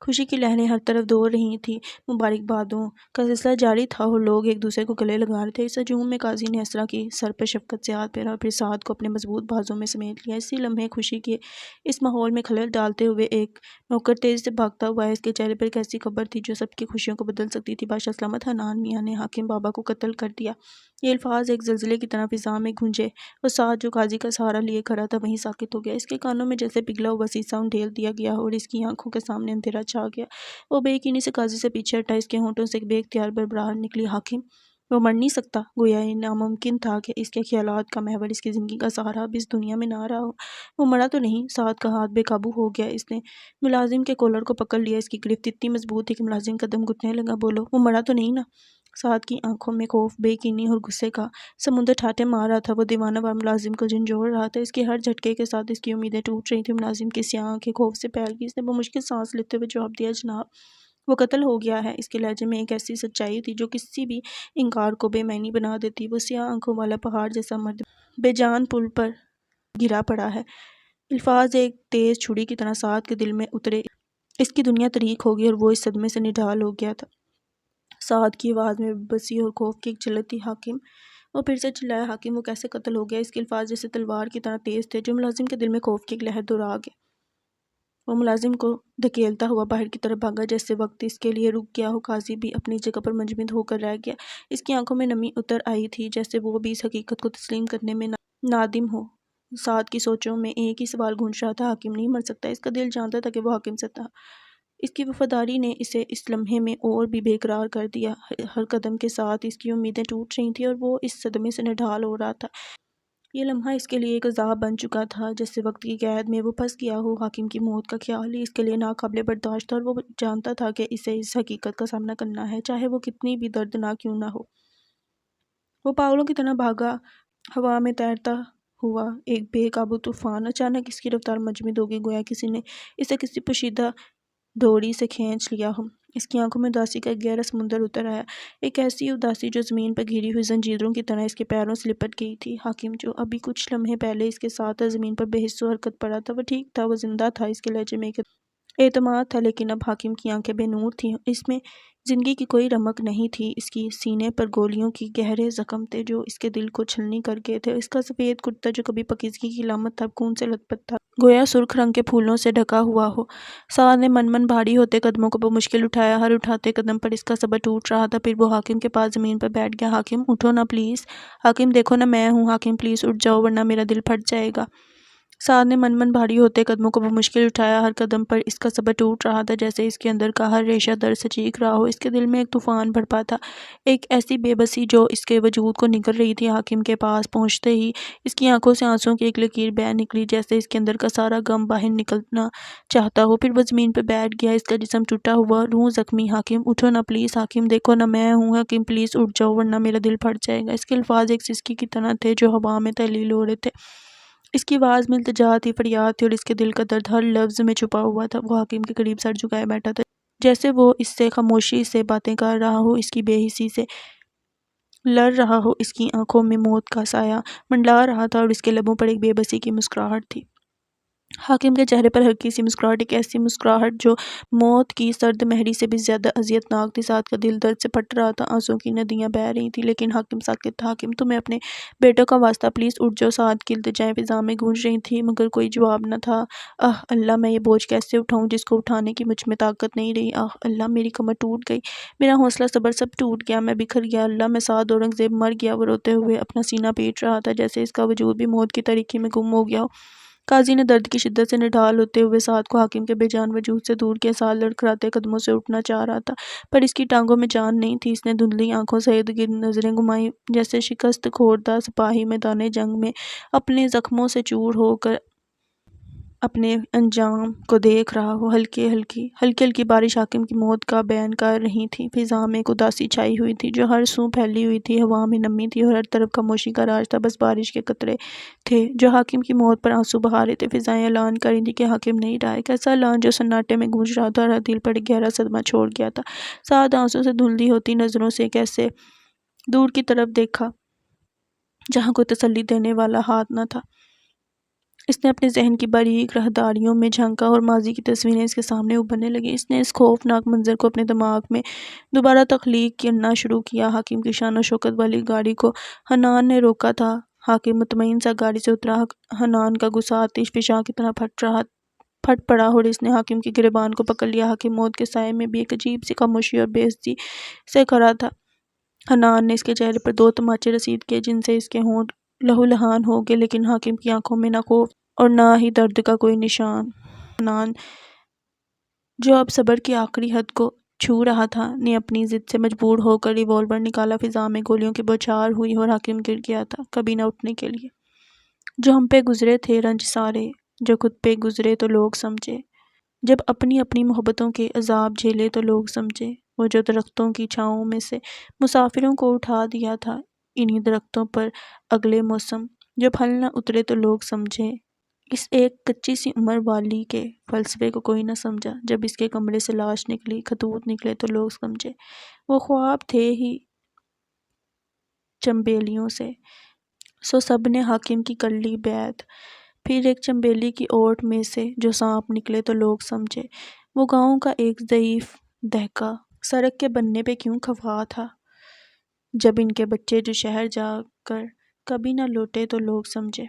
S1: خوشی کی لہریں ہر طرف دوڑ رہی تھیں، مبارکبادوں کا سلسلہ جاری تھا اور لوگ ایک دوسرے کو گلے لگا رہے تھے۔ اس ہجوم میں قاضی نے اسرا کی سر پر شفقت سے ہاتھ پھیرا اور پھر سعد کو اپنے مضبوط بازوں میں سمیٹ لیا۔ اسی لمحے خوشی کے اس ماحول میں خلل ڈالتے ہوئے ایک نوکر تیزی سے بھاگتا ہوا آیا۔ اس کے چہرے پر ایک ایسی خبر تھی جو سب کی خوشیوں کو بدل سکتی تھی، بادشاہ سلامت حنان میاں نے حاکم بابا کو قتل کر دیا۔ یہ الفاظ ایک زلزلے کی طرح فضا میں گونجے اور سعد جو قاضی کا سہارا لیے کھڑا تھا وہیں ساکت ہو گیا۔ اس کے کانوں میں جیسے پگھلا ہوا سیسا انڈیل دیا گیا اور اس کی آنکھوں کے سامنے اندھیرا چھا گیا۔ وہ بے یقینی سے قاضی سے پیچھے ہٹا، اس کے ہونٹوں سے ایک بے اختیار بھربراہٹ نکلی، حاکم وہ مر نہیں سکتا۔ گویا یہ ناممکن تھا کہ اس کے خیالات کا محور، اس کی زندگی کا سہارا اب اس دنیا میں نہ رہا ہو۔ وہ مرا تو نہیں؟ سعد کا ہاتھ بے قابو ہو گیا، اس نے ملازم کے کالر کو پکڑ لیا، اس کی گرفت اتنی مضبوط تھی کہ ملازم کا دم گھٹنے لگا۔ بولو، وہ مرا تو نہیں نا؟ سعد کی آنکھوں میں خوف، بے یقینی اور غصے کا سمندر ٹھاٹھے مار رہا تھا۔ وہ دیوانہ وار ملازم کو جھنجھوڑ رہا تھا، اس کے ہر جھٹکے کے ساتھ اس کی امیدیں ٹوٹ رہی تھیں۔ ملازم کی سیاہ آنکھیں خوف سے پھیل گئی، اس نے بمشکل سانس لیتے ہوئے جواب دیا، جناب وہ قتل ہو گیا ہے۔ اس کے لہجے میں ایک ایسی سچائی تھی جو کسی بھی انکار کو بے معنی بنا دیتی۔ وہ سیاہ آنکھوں والا پہاڑ جیسا مرد بے جان پل پر گرا پڑا ہے۔ الفاظ ایک تیز چھری کی طرح سعد کے دل میں اترے، اس کی دنیا تاریک ہو گئی اور وہ اس صدمے سے نڈھال ہو گیا تھا۔ سعد کی آواز میں بے بسی اور خوف کی ایک جھلک تھی، حاکم وہ پھر سے چلایا، حاکم وہ کیسے قتل ہو گیا؟ اس کے الفاظ جیسے تلوار کی طرح تیز تھے جو ملازم کے دل میں خوف کی ایک لہر دوڑا گئے۔ وہ ملازم کو دھکیلتا ہوا باہر کی طرف بھاگا، جیسے وقت اس کے لیے رک گیا ہو۔ قاضی بھی اپنی جگہ پر منجمد ہو کر رہ گیا، اس کی آنکھوں میں نمی اتر آئی تھی، جیسے وہ بھی اس حقیقت کو تسلیم کرنے میں نادم ہو۔ سعد کی سوچوں میں ایک ہی سوال گونج رہا تھا، حاکم نہیں مر سکتا؟ اس کا دل جانتا تھا کہ وہ حاکم سے تھا، اس کی وفاداری نے اسے اس لمحے میں اور بھی بے قرار کر دیا۔ ہر قدم کے ساتھ اس کی امیدیں ٹوٹ رہی تھیں اور وہ اس صدمے سے نڈھال ہو رہا تھا۔ یہ لمحہ اس کے لیے ایک عذاب بن چکا تھا، جیسے وقت کی قید میں وہ پھنس گیا ہو۔ حاکم کی موت کا خیال ہی اس کے لیے ناقابل برداشت تھا اور وہ جانتا تھا کہ اسے اس حقیقت کا سامنا کرنا ہے، چاہے وہ کتنی بھی دردناک کیوں نہ ہو۔ وہ پاگلوں کی طرح بھاگا، ہوا میں تیرتا ہوا ایک بے قابو طوفان۔ اچانک اس کی رفتار منجمد ہو گئی، گویا کسی نے اسے کسی پوشیدہ دوڑی سے کھینچ لیا ہو۔ اس کی آنکھوں میں اداسی کا ایک گہرا سمندر اتر آیا، ایک ایسی اداسی جو زمین پر گھری ہوئی زنجیروں کی طرح اس کے پیروں سے لپٹ گئی تھی۔ حاکم جو ابھی کچھ لمحے پہلے اس کے ساتھ تھا، زمین پر بے حس و حرکت پڑا تھا۔ وہ ٹھیک تھا، وہ زندہ تھا، اس کے لہجے میں ایک اعتماد تھا، لیکن اب حاکم کی آنکھیں بے نور تھیں، اس میں زندگی کی کوئی رمق نہیں تھی۔ اس کی سینے پر گولیوں کے گہرے زخم تھے جو اس کے دل کو چھلنی کر گئے تھے۔ اس کا سفید کرتا جو کبھی پاکیزگی کی علامت تھا، اب خون سے لت پت تھا، گویا سرخ رنگ کے پھولوں سے ڈھکا ہوا ہو۔ سعد نے من بھاری ہوتے قدموں کو بمشکل اٹھایا، ہر اٹھاتے قدم پر اس کا صبر ٹوٹ رہا تھا۔ پھر وہ حاکم کے پاس زمین پر بیٹھ گیا، حاکم اٹھو نا پلیز، حاکم دیکھو نا میں ہوں، حاکم پلیز اٹھ جاؤ ورنہ میرا دل پھٹ جائے گا۔ سعد نے من بھاری ہوتے قدموں کو بمشکل اٹھایا، ہر قدم پر اس کا صبر ٹوٹ رہا تھا، جیسے اس کے اندر کا ہر ریشہ درد سے چیخ رہا ہو۔ اس کے دل میں ایک طوفان بھڑپا تھا، ایک ایسی بے بسی جو اس کے وجود کو نگل رہی تھی۔ حاکم کے پاس پہنچتے ہی اس کی آنکھوں سے آنسوؤں کی ایک لکیر بہہ نکلی، جیسے اس کے اندر کا سارا غم باہر نکلنا چاہتا ہو۔ پھر وہ زمین پہ بیٹھ گیا، اس کا جسم ٹوٹا ہوا، روح زخمی۔ حاکم اٹھو نا پلیز، حاکم دیکھو نا میں ہوں، حاکم پلیز اٹھ جاؤ ورنہ میرا دل پھٹ جائے گا۔ اس کے الفاظ ایک سسکی کی طرح تھے جو ہوا میں تحلیل ہو رہے تھے، اس کی آواز میں التجا تھی، فریاد تھی، اور اس کے دل کا درد ہر لفظ میں چھپا ہوا تھا۔ وہ حاکم کے قریب سر جھکائے بیٹھا تھا، جیسے وہ اس سے خاموشی سے باتیں کر رہا ہو، اس کی بے حسی سے لڑ رہا ہو۔ اس کی آنکھوں میں موت کا سایہ منڈلا رہا تھا اور اس کے لبوں پر ایک بے بسی کی مسکراہٹ تھی۔ حاکم کے چہرے پر ہلکی سی مسکراہٹ، ایک ایسی مسکراہٹ جو موت کی سرد مہری سے بھی زیادہ اذیت ناک تھی۔ سعد کا دل درد سے پھٹ رہا تھا، آنسوؤں کی ندیاں بہہ رہی تھیں، لیکن حاکم ساکت تھا۔ حاکم تمہیں اپنے بیٹوں کا واسطہ، پلیز اٹھ جاؤ۔ سعد کی التجائیں فضا میں گونج رہی تھیں مگر کوئی جواب نہ تھا۔ آہ اللہ، میں یہ بوجھ کیسے اٹھاؤں جس کو اٹھانے کی مجھ میں طاقت نہیں رہی۔ آہ اللہ، میری کمر ٹوٹ گئی، میرا حوصلہ صبر سب ٹوٹ گیا، میں بکھر گیا۔ اللہ، میں سعد اورنگزیب مر گیا۔ وہ روتے ہوئے اپنا سینہ پیٹ رہا تھا، جیسے اس کا وجود بھی موت کی تاریکی میں گم ہو گیا ہو۔ قاضی نے درد کی شدت سے نڈھال ہوتے ہوئے سعد کو حاکم کے بے جان وجود سے دور کیا۔ سعد لڑکھڑاتے قدموں سے اٹھنا چاہ رہا تھا، پر اس کی ٹانگوں میں جان نہیں تھی۔ اس نے دھندلی آنکھوں سے ارد گرد نظریں گھمائیں، جیسے شکست خوردہ سپاہی میدان جنگ میں اپنے زخموں سے چور ہو کر اپنے انجام کو دیکھ رہا ہو۔ ہلکی ہلکی بارش حاکم کی موت کا بیان کر رہی تھی۔ فضا میں ایک اداسی چھائی ہوئی تھی جو ہر سو پھیلی ہوئی تھی۔ ہوا میں نمی تھی اور ہر طرف خاموشی کا راج تھا، بس بارش کے قطرے تھے جو حاکم کی موت پر آنسو بہا رہے تھے۔ فضائیں اعلان کر رہی تھی کہ حاکم نہیں رہا، ایک ایسا اعلان جو سناٹے میں گونج رہا تھا اور ہر دل پر ایک گہرا صدمہ چھوڑ گیا تھا۔ سعد آنسوں سے دھندلی ہوتی نظروں سے کیسے دور کی طرف دیکھا جہاں کوئی تسلی دینے والا ہاتھ نہ تھا۔ اس نے اپنے ذہن کی باریک راہداریوں میں جھانکا اور ماضی کی تصویریں اس کے سامنے ابھرنے لگیں۔ اس نے اس خوفناک منظر کو اپنے دماغ میں دوبارہ تخلیق کرنا شروع کیا۔ حاکم کی شان و شوکت والی گاڑی کو حنان نے روکا تھا۔ حاکم مطمئن سا گاڑی سے اترا۔ حنان کا غصہ آتش فشاں کی طرح پھٹ پڑا اور اس نے حاکم کی گریبان کو پکڑ لیا۔ حاکم موت کے سائے میں بھی ایک عجیب سی خاموشی اور بے عزتی سے کھڑا تھا۔ حنان نے اس کے چہرے پر 2 تماچے رسید کیے جن سے اس کے ہونٹ لہولہان ہو گئے، لیکن حاکم کی آنکھوں میں نہ خوف اور نہ ہی درد کا کوئی نشان۔ حنان جو اب صبر کی آخری حد کو چھو رہا تھا نے اپنی ضد سے مجبور ہو کر ریوالور نکالا۔ فضا میں گولیوں کی بوچھار ہوئی اور حاکم گر گیا تھا، کبھی نہ اٹھنے کے لیے۔ جو ہم پہ گزرے تھے رنج سارے، جو خود پہ گزرے تو لوگ سمجھے، جب اپنی اپنی محبتوں کے عذاب جھیلے تو لوگ سمجھے، وہ جو درختوں کی چھاؤں میں سے مسافروں کو اٹھا دیا تھا انہی درختوں پر اگلے موسم، جو پھل نہ اترے تو لوگ سمجھے۔ اس ایک کچی سی عمر والی کے فلسفے کو کوئی نہ سمجھا، جب اس کے کمرے سے لاش نکلی، خطوط نکلے تو لوگ سمجھے، وہ خواب تھے ہی چنبیلیوں سے۔ سو سب نے حاکم کی کر لی بیعت۔ پھر ایک چنبیلی کی اوٹ میں سے جو سانپ نکلے تو لوگ سمجھے، وہ گاؤں کا ایک ضعیف دہقہ سڑک کے بننے پہ کیوں خفا تھا، جب ان کے بچے جو شہر جا کر کبھی نہ لوٹے تو لوگ سمجھے۔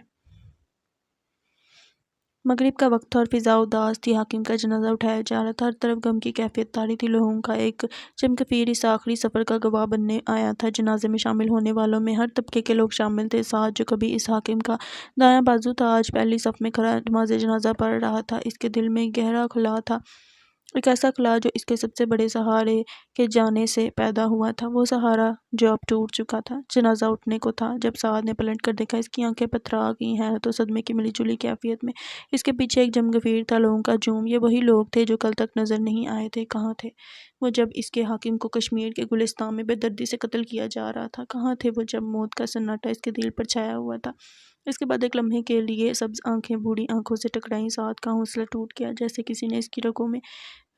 S1: مغرب کا وقت تھا اور فضا اداس تھی۔ حاکم کا جنازہ اٹھایا جا رہا تھا، ہر طرف غم کی کیفیت طاری تھی۔ لوگوں کا ایک چمکفیر اس آخری سفر کا گواہ بننے آیا تھا۔ جنازے میں شامل ہونے والوں میں ہر طبقے کے لوگ شامل تھے۔ سعد جو کبھی اس حاکم کا دایاں بازو تھا، آج پہلی صف میں کھڑا نماز جنازہ پڑھ رہا تھا۔ اس کے دل میں ایک گہرا خلا تھا، ایک ایسا خلا جو اس کے سب سے بڑے سہارے کے جانے سے پیدا ہوا تھا، وہ سہارا جو اب ٹوٹ چکا تھا۔ جنازہ اٹھنے کو تھا جب سعد نے پلٹ کر دیکھا، اس کی آنکھیں پتھرا گئیں، حیرت و صدمے کی ملی جلی کیفیت میں۔ اس کے پیچھے ایک جمگفیر تھا، لوگوں کا ہجوم۔ یہ وہی لوگ تھے جو کل تک نظر نہیں آئے تھے۔ کہاں تھے وہ جب اس کے حاکم کو کشمیر کے گلستان میں بے دردی سے قتل کیا جا رہا تھا؟ کہاں تھے وہ جب موت کا سناٹا اس کے دل پر چھایا ہوا تھا؟ اس کے بعد ایک لمحے کے لیے سبز آنکھیں بوڑھی آنکھوں سے ٹکرائیں۔ سعد کا حوصلہ ٹوٹ گیا، جیسے کسی نے اس کی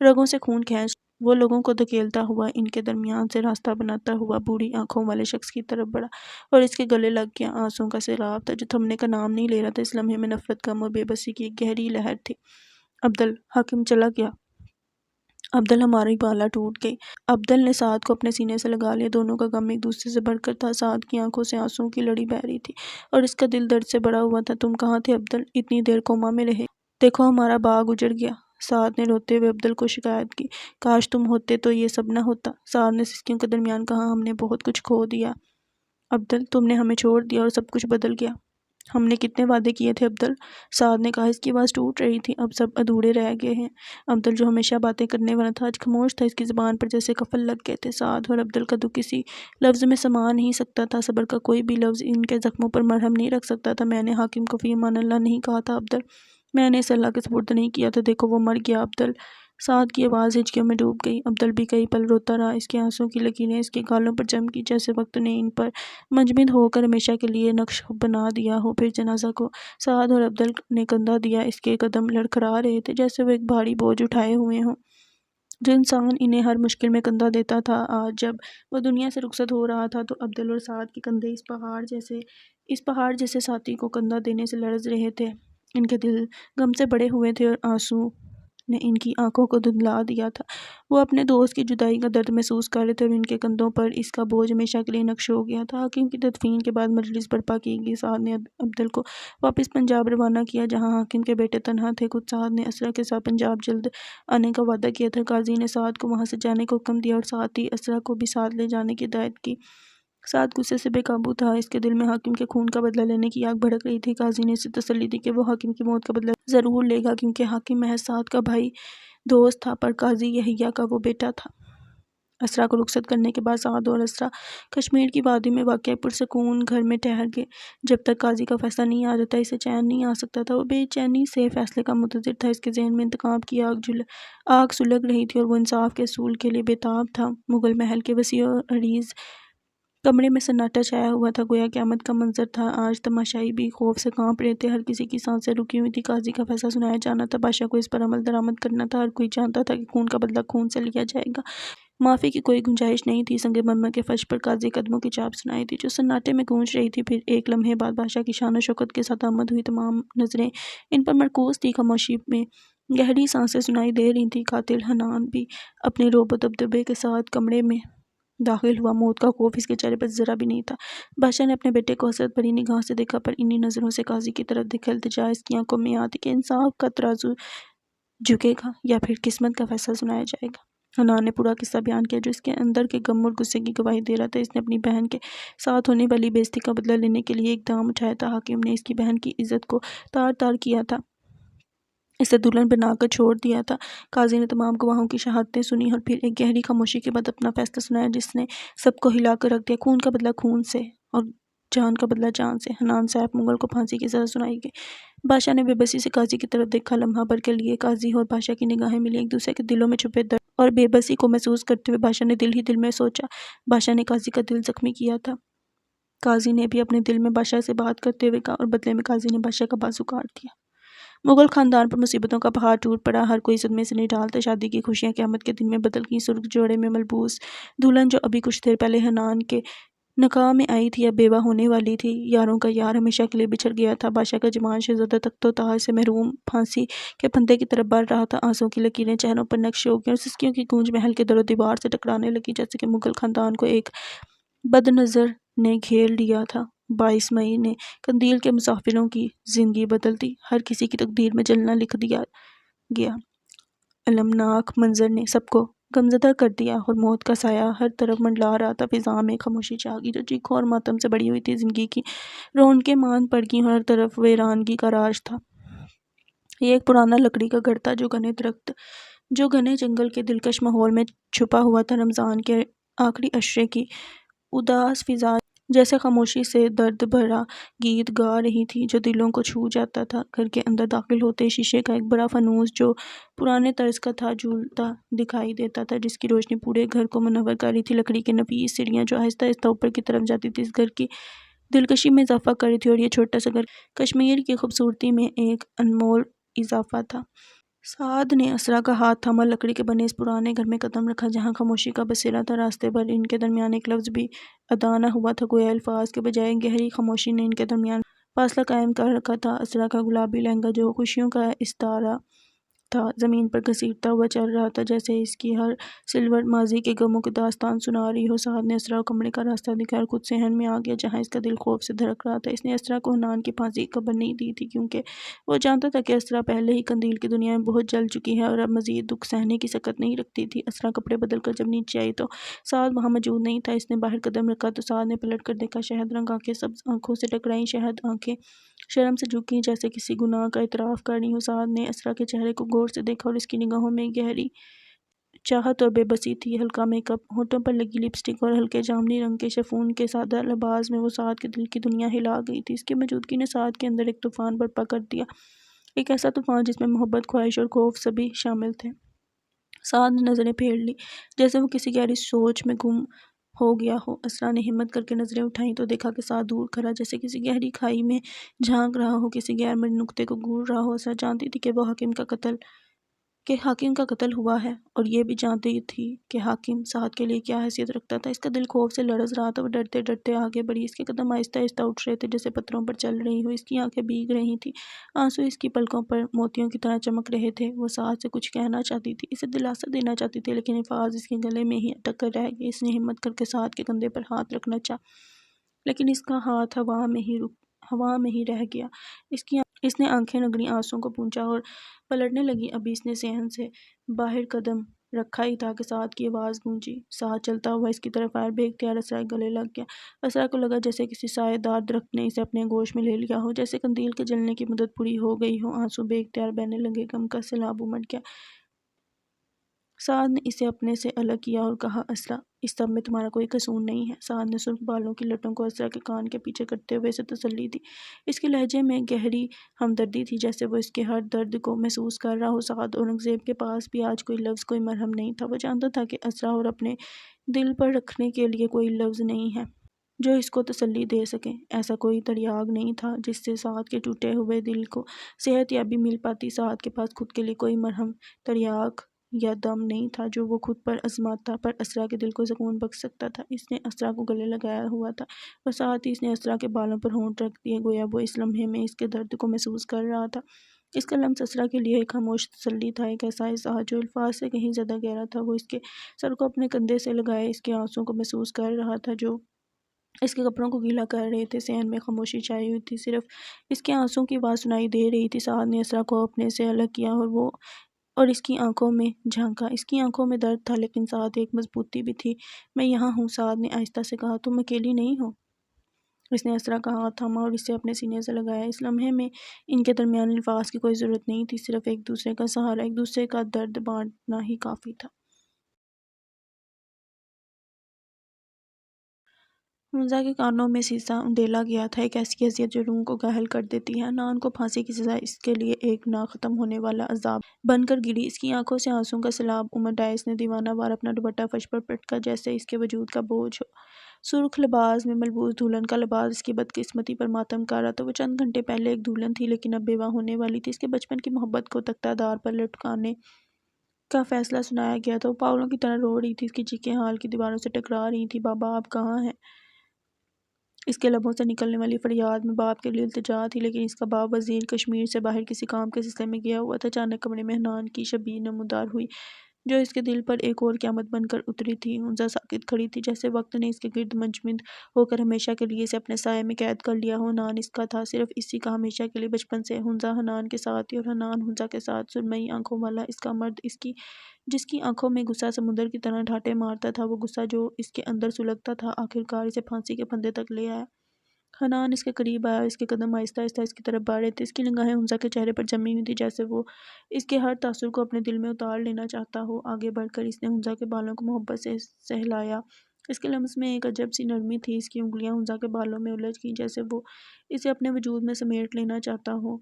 S1: رگوں سے خون کھینچ لیا۔ وہ لوگوں کو دھکیلتا ہوا ان کے درمیان سے راستہ بناتا ہوا بوڑھی آنکھوں والے شخص کی طرف بڑھا اور اس کے گلے لگ گیا۔ آنسوؤں کا سیلاب تھا جو تھمنے کا نام نہیں لے رہا تھا۔ اس لمحے میں نفرت، غم اور بے بسی کی ایک گہری لہر تھی۔ عبدل، حاکم چلا گیا۔ عبدل، ہماری بالا ٹوٹ گئی۔ عبدل نے سعد کو اپنے سینے سے لگا لیا۔ دونوں کا غم ایک دوسرے سے بڑھ کر تھا۔ سعد کی آنکھوں سے آنسوؤں کی لڑی بہہ رہی تھی اور اس کا دل درد سے بھرا ہوا تھا۔ تم کہاں تھے عبدل؟ اتنی دیر کوما میں رہے؟ دیکھو ہمارا باغ اجڑ گیا۔ سعد نے روتے ہوئے عبدل کو شکایت کی۔ کاش تم ہوتے تو یہ سب نہ ہوتا۔ سعد نے سسکیوں کے درمیان کہا، ہم نے بہت کچھ کھو دیا عبدل، تم نے ہمیں چھوڑ دیا اور سب کچھ بدل گیا۔ ہم نے کتنے وعدے کیے تھے عبدل؟ سعد نے کہا۔ اس کی آواز ٹوٹ رہی تھی۔ اب سب ادھورے رہ گئے ہیں۔ عبدل جو ہمیشہ باتیں کرنے والا تھا آج خاموش تھا۔ اس کی زبان پر جیسے قفل لگ گئے تھے۔ سعد اور عبدل کا دکھ کسی لفظ میں سما نہیں سکتا تھا۔ صبر کا کوئی بھی لفظ ان کے زخموں پر مرہم نہیں رکھ سکتا تھا۔ میں نے حاکم کو فی امان اللہ نہیں کہا تھا عبدل، میں نے اسے اللہ کے سپرد نہیں کیا تھا۔ دیکھو وہ مر گیا عبدل۔ سعد کی آواز ہچکیوں میں ڈوب گئی۔ عبدل بھی کئی پل روتا رہا۔ اس کے آنسوؤں کی لکیریں اس کے گالوں پر چمکی جیسے وقت نے ان پر منجمد ہو کر ہمیشہ کے لیے نقش بنا دیا ہو۔ پھر جنازہ کو سعد اور عبدل نے کندھا دیا۔ اس کے قدم لڑکھڑا رہے تھے جیسے وہ ایک بھاری بوجھ اٹھائے ہوئے ہوں جو انسان انہیں ہر مشکل میں کندھا دیتا تھا۔ آج جب وہ دنیا سے رخصت ہو رہا تھا تو عبدل اور سعد کے کندھے اس پہاڑ جیسے ساتھی کو کندھا دینے سے لرز رہے تھے۔ ان کے دل غم سے بھرے ہوئے تھے اور آنسو نے ان کی آنکھوں کو دھندلا دیا تھا۔ وہ اپنے دوست کی جدائی کا درد محسوس کر رہے تھے اور ان کے کندھوں پر اس کا بوجھ ہمیشہ کے لیے نقش ہو گیا تھا۔ حاکم کی تدفین کے بعد مجلس برپا کی گئی۔ سعد نے عبدل کو واپس پنجاب روانہ کیا جہاں حاکم کے بیٹے تنہا تھے۔ خود سعد نے اسرا کے ساتھ پنجاب جلد آنے کا وعدہ کیا تھا۔ قاضی نے سعد کو وہاں سے جانے کا حکم دیا اور ساتھ ہی اسرا کو بھی ساتھ لے جانے کی ہدایت کی۔ سعد غصے سے بے قابو تھا۔ اس کے دل میں حاکم کے خون کا بدلہ لینے کی آگ بھڑک رہی تھی۔ قاضی نے اسے تسلی دی کہ وہ حاکم کی موت کا بدلہ ضرور لے گا کیونکہ حاکم محض سعد کا بھائی دوست تھا، پر قاضی یحییٰ کا وہ بیٹا تھا۔ اسرا کو رخصت کرنے کے بعد سعد اور اسرا کشمیر کی وادی میں واقع پرسکون گھر میں ٹھہر گئے۔ جب تک قاضی کا فیصلہ نہیں آ جاتا اسے چین نہیں آ سکتا تھا۔ وہ بے چینی سے فیصلے کا منتظر تھا۔ اس کے ذہن میں انتقام کی آگ سلگ رہی تھی اور وہ انصاف کے اصول کے لیے بےتاب تھا۔ مغل محل کے وسیع و عریض کمرے میں سناٹا چھایا ہوا تھا، گویا قیامت کا منظر تھا۔ آج تماشائی بھی خوف سے کانپ رہے تھے، ہر کسی کی سانسیں رکی ہوئی تھی۔ قاضی کا فیصلہ سنایا جانا تھا، بادشاہ کو اس پر عمل درآمد کرنا تھا۔ ہر کوئی جانتا تھا کہ خون کا بدلہ خون سے لیا جائے گا، معافی کی کوئی گنجائش نہیں تھی۔ سنگ مرمر کے فرش پر قاضی قدموں کی چاپ سنائی دی جو سناٹے میں گونج رہی تھی۔ پھر ایک لمحے بعد بادشاہ کی شان و شوکت کے ساتھ آمد ہوئی، تمام نظریں ان پر مرکوز تھیں۔ خاموشی میں گہری سانسیں سنائی دے رہی تھیں۔ قاتل حنان بھی اپنے رعب و دبدبے کے ساتھ کمرے میں داخل ہوا، موت کا خوف اس کے چہرے پر ذرا بھی نہیں تھا۔ بادشاہ نے اپنے بیٹے کو حسرت بھری نگاہ سے دیکھا، پر انہی نظروں سے قاضی کی طرف دیکھا۔ التجا اس کی آنکھوں میں آتی کہ انصاف کا ترازو جھکے گا یا پھر قسمت کا فیصلہ سنایا جائے گا۔ حنان نے پورا قصہ بیان کیا جو اس کے اندر کے غم اور غصے کی گواہی دے رہا تھا۔ اس نے اپنی بہن کے ساتھ ہونے والی بے عزتی کا بدلہ لینے کے لیے اقدام اٹھایا تھا۔ حاکم نے اس کی بہن کی عزت کو تار تار کیا تھا، اسے دلہن بنا کر چھوڑ دیا تھا۔ قاضی نے تمام گواہوں کی شہادتیں سنی اور پھر ایک گہری خاموشی کے بعد اپنا فیصلہ سنایا جس نے سب کو ہلا کر رکھ دیا۔ خون کا بدلہ خون سے اور جان کا بدلہ جان سے۔ حنان صاحب مغل کو پھانسی کی سزا سنائی گئی۔ بادشاہ نے بے بسی سے قاضی کی طرف دیکھا، لمحہ بھر کے لیے قاضی اور بادشاہ کی نگاہیں ملی۔ ایک دوسرے کے دلوں میں چھپے درد اور بے بسی کو محسوس کرتے ہوئے بادشاہ نے دل ہی دل میں سوچا، بادشاہ نے قاضی کا دل زخمی کیا تھا۔ قاضی نے بھی اپنے دل میں بادشاہ سے بات کرتے ہوئے کہا اور بدلے میں قاضی نے بادشاہ کا بازو کاٹ دیا۔ مغل خاندان پر مصیبتوں کا پہاڑ ٹوٹ پڑا، ہر کوئی صدمے سے نڈال تھا۔ شادی کی خوشیاں قیامت کے دن میں بدل گئیں۔ سرخ جوڑے میں ملبوس دلہن جو ابھی کچھ دیر پہلے حنان کے نکاح میں آئی تھی اب بیوہ ہونے والی تھی۔ یاروں کا یار ہمیشہ کے لیے بچھڑ گیا تھا۔ بادشاہ کا جوان شہزادہ تخت و تاج سے محروم پھانسی کے پھندے کی طرف بڑھ رہا تھا۔ آنسوؤں کی لکیریں چہروں پر نقش ہو گئیں اور سسکیوں کی گونج محل کے در و دیوار سے ٹکرانے لگی، جیسے کہ مغل خاندان کو ایک بد نظر نے گھیر لیا تھا۔ 22 مئی نے قندیل کے مسافروں کی زندگی بدل دی، ہر کسی کی تقدیر میں جلنا لکھ دیا گیا۔ المناک منظر نے سب کو غمزدہ کر دیا اور موت کا سایہ ہر طرف منڈلا رہا تھا۔ فضا میں خاموشی چھا گئی جو چیخوں اور ماتم سے بڑھی ہوئی تھی۔ زندگی کی رونقیں ماند پڑ گئیں اور ہر طرف ویرانگی کا راج تھا۔ یہ ایک پرانا لکڑی کا گھر تھا جو گھنے درخت، جو گھنے جنگل کے دلکش ماحول میں چھپا ہوا تھا۔ رمضان کے آخری عشرے کی اداس فضا جیسے خاموشی سے درد بھرا گیت گا رہی تھی جو دلوں کو چھو جاتا تھا۔ گھر کے اندر داخل ہوتے ہی شیشے کا ایک بڑا فانوس جو پرانے طرز کا تھا جھولتا دکھائی دیتا تھا، جس کی روشنی پورے گھر کو منور کر رہی تھی۔ لکڑی کی نفیس سیڑھیاں جو آہستہ آہستہ اوپر کی طرف جاتی تھی اس گھر کی دلکشی میں اضافہ کر رہی تھی، اور یہ چھوٹا سا گھر کشمیر کی خوبصورتی میں ایک انمول اضافہ تھا۔ سعد نے اسرا کا ہاتھ تھاما، لکڑی کے بنے اس پرانے گھر میں قدم رکھا جہاں خاموشی کا بسیرا تھا۔ راستے بھر ان کے درمیان ایک لفظ بھی ادا نہ ہوا تھا، گویا الفاظ کے بجائے گہری خاموشی نے ان کے درمیان فاصلہ قائم کر رکھا تھا۔ اسرا کا گلابی لہنگا جو خوشیوں کا استعارہ تھا زمین پر گھسیٹتا ہوا چل رہا تھا، جیسے اس کی ہر سلوٹ ماضی کے غموں کی داستان سنا رہی ہو۔ سعد نے اسرا کو کمرے کا راستہ دکھایا اور خود صحن میں آ گیا جہاں اس کا دل خوف سے دھڑک رہا تھا۔ اس نے اسرا کو حنان کی پھانسی کی خبر نہیں دی تھی کیونکہ وہ جانتا تھا کہ اسرا پہلے ہی قندیل کی دنیا میں بہت جل چکی ہے اور اب مزید دکھ سہنے کی سکت نہیں رکھتی تھی۔ اسرا کپڑے بدل کر جب نیچے آئی تو سعد وہاں موجود نہیں تھا۔ اس نے باہر قدم رکھا تو سعد نے پلٹ کر دیکھا، شہد رنگ آنکھیں سبز آنکھوں سے ٹکرائیں، شہد آنکھیں شرم سے جھکیں جیسے کسی گناہ کا اعتراف کر رہی ہوں۔ سعد نے اسرا کے چہرے کو غور سے دیکھا اور اس کی نگاہوں میں گہری چاہت اور بے بسی تھی۔ ہلکا میک اپ، ہونٹوں پر لگی لپسٹک اور ہلکے جامنی رنگ کے شفون کے سادہ لباس میں وہ سعد کے دل کی دنیا ہلا گئی تھی۔ اس کی موجودگی نے سعد کے اندر ایک طوفان برپا کر دیا، ایک ایسا طوفان جس میں محبت، خواہش اور خوف سبھی شامل تھے۔ سعد نے نظریں پھیر لی جیسے وہ کسی گہری سوچ میں گم ہو گیا ہو۔ اسرا نے ہمت کر کے نظریں اٹھائیں تو دیکھا کہ سعد دور کھڑا جیسے کسی گہری کھائی میں جھانک رہا ہو، کسی غیر مرئی نقطے کو گھور رہا ہو۔ اسرا جانتی تھی کہ حاکم کا قتل ہوا ہے، اور یہ بھی جانتی تھی کہ حاکم سعد کے لیے کیا حیثیت رکھتا تھا۔ اس کا دل خوف سے لرز رہا تھا، وہ ڈرتے ڈرتے آگے بڑھی، اس کے قدم آہستہ آہستہ اٹھ رہے تھے جیسے پتھروں پر چل رہی ہو۔ اس کی آنکھیں بھیگ رہی تھیں، آنسو اس کی پلکوں پر موتیوں کی طرح چمک رہے تھے۔ وہ سعد سے کچھ کہنا چاہتی تھی، اسے دلاسا دینا چاہتی تھی، لیکن الفاظ اس کے گلے میں ہی اٹک کر رہ گئے۔ اس نے ہمت کر کے سعد کے کندھے پر ہاتھ رکھنا چاہا، لیکن اس کا ہاتھ ہوا میں ہی رہ گیا۔ اس نے آنکھیں رگڑیں، آنسوؤں کو پونچھا اور پلٹنے لگی۔ ابھی اس نے صحن سے باہر قدم رکھا ہی تھا کہ سعد کی آواز گونجی۔ سعد چلتا ہوا اس کی طرف آیا، بے اختیار اسرا کے گلے لگ گیا۔ اسرا کو لگا جیسے کسی سایہ دار درخت نے اسے اپنے آغوش میں لے لیا ہو، جیسے قندیل کے جلنے کی مدت پوری ہو گئی ہو۔ آنسو بے اختیار بہنے لگے، غم کا سیلاب امڑ گیا۔ سعد نے اسے اپنے سے الگ کیا اور کہا، اسرا، اس سب میں تمہارا کوئی قصور نہیں ہے۔ سعد نے سرخ بالوں کی لٹوں کو اسرا کے کان کے پیچھے کرتے ہوئے اسے تسلی دی۔ اس کے لہجے میں گہری ہمدردی تھی، جیسے وہ اس کے ہر درد کو محسوس کر رہا ہو۔ سعد اورنگزیب کے پاس بھی آج کوئی لفظ، کوئی مرہم نہیں تھا۔ وہ جانتا تھا کہ اسرا اور اپنے دل پر رکھنے کے لیے کوئی لفظ نہیں ہے جو اس کو تسلی دے سکے۔ ایسا کوئی تریاق نہیں تھا جس سے سعد کے ٹوٹے ہوئے دل کو صحت یابی مل پاتی۔ سعد کے پاس خود کے لیے کوئی مرہم، تریاق یا دم نہیں تھا جو وہ خود پر آزماتا، پر اسرا کے دل کو سکون بخش سکتا تھا۔ اس نے اسرا کو گلے لگایا ہوا تھا اور ساتھ ہی اس نے اسرا کے بالوں پر ہونٹ رکھ دیے، گویا وہ اس لمحے میں اس کے درد کو محسوس کر رہا تھا۔ اس کا لمس اسرا کے لیے ایک خاموش تسلی تھا، ایک ایسا احساس جو الفاظ سے کہیں زیادہ گہرا تھا۔ وہ اس کے سر کو اپنے کندھے سے لگائے اس کے آنسوؤں کو محسوس کر رہا تھا جو اس کے کپڑوں کو گیلا کر رہے تھے۔ صحن میں خاموشی چھائی ہوئی تھی، صرف اس کے آنسوؤں کی آواز سنائی دے رہی تھی۔ سعد نے اسرا کو اپنے سے الگ کیا اور اس کی آنکھوں میں جھانکا۔ اس کی آنکھوں میں درد تھا لیکن ساتھ ایک مضبوطی بھی تھی۔ میں یہاں ہوں، سعد نے آہستہ سے کہا، تم اکیلی نہیں ہو۔ اس نے اسرا کا ہاتھ تھاما اور اسے اپنے سینے سے لگایا۔ اس لمحے میں ان کے درمیان الفاظ کی کوئی ضرورت نہیں تھی، صرف ایک دوسرے کا سہارا، ایک دوسرے کا درد بانٹنا ہی کافی تھا۔ حمزہ کے کانوں میں سیسا انڈیلا گیا تھا، ایک ایسی اذیت جو روح کو گھائل کر دیتی ہے۔ حنان کو پھانسی کی سزا اس کے لیے ایک نہ ختم ہونے والا عذاب بن کر گری۔ اس کی آنکھوں سے آنسوؤں کا سیلاب امڈ آئے۔ اس نے دیوانہ وار اپنا دوپٹہ فرش پر پٹکا جیسے اس کے وجود کا بوجھ ہو۔ سرخ لباس میں ملبوس دلہن کا لباس اس کی بدقسمتی پر ماتم کر رہا تھا۔ وہ چند گھنٹے پہلے ایک دلہن تھی لیکن اب بیوہ ہونے والی تھی۔ اس کے بچپن کی محبت کو تختہ دار پر لٹکانے کا فیصلہ سنایا گیا تھا۔ وہ پاگلوں کی طرح رو رہی تھی، اس کی چیخیں حال کی دیواروں سے ٹکرا رہی تھیں۔ بابا آپ کہاں ہیں؟ اس کے لبوں سے نکلنے والی فریاد میں باپ کے لیے التجا تھی، لیکن اس کا باپ وزیر کشمیر سے باہر کسی کام کے سلسلے میں گیا ہوا تھا۔ اچانک کمرے میں حنان کی شبیہ نمودار ہوئی جو اس کے دل پر ایک اور قیامت بن کر اتری تھی۔ حنزہ ساکت کھڑی تھی جیسے وقت نے اس کے گرد منجمد ہو کر ہمیشہ کے لیے اسے اپنے سائے میں قید کر لیا ہو۔ حنان اس کا تھا، صرف اسی کا، ہمیشہ کے لیے، بچپن سے۔ حنزہ حنان کے ساتھ تھی اور حنان حنزہ کے ساتھ۔ سرمئی آنکھوں والا اس کا مرد، جس کی آنکھوں میں غصہ سمندر کی طرح ڈھانٹے مارتا تھا، وہ غصہ جو اس کے اندر سلگتا تھا، آخرکار اسے پھانسی کے پھندے تک لے آیا۔ حنان اس کے قریب آیا اور اس کے قدم آہستہ آہستہ اس کی طرف بڑھ رہے تھے۔ اس کی نگاہیں حنزہ کے چہرے پر جمی ہوئی تھیں جیسے وہ اس کے ہر تاثر کو اپنے دل میں اتار لینا چاہتا ہو۔ آگے بڑھ کر اس نے حنزہ کے بالوں کو محبت سے سہلایا۔ اس کے لمس میں ایک عجب سی نرمی تھی۔ اس کی انگلیاں حنزہ کے بالوں میں الجھ گئیں جیسے وہ اسے اپنے وجود میں سمیٹ لینا چاہتا ہو۔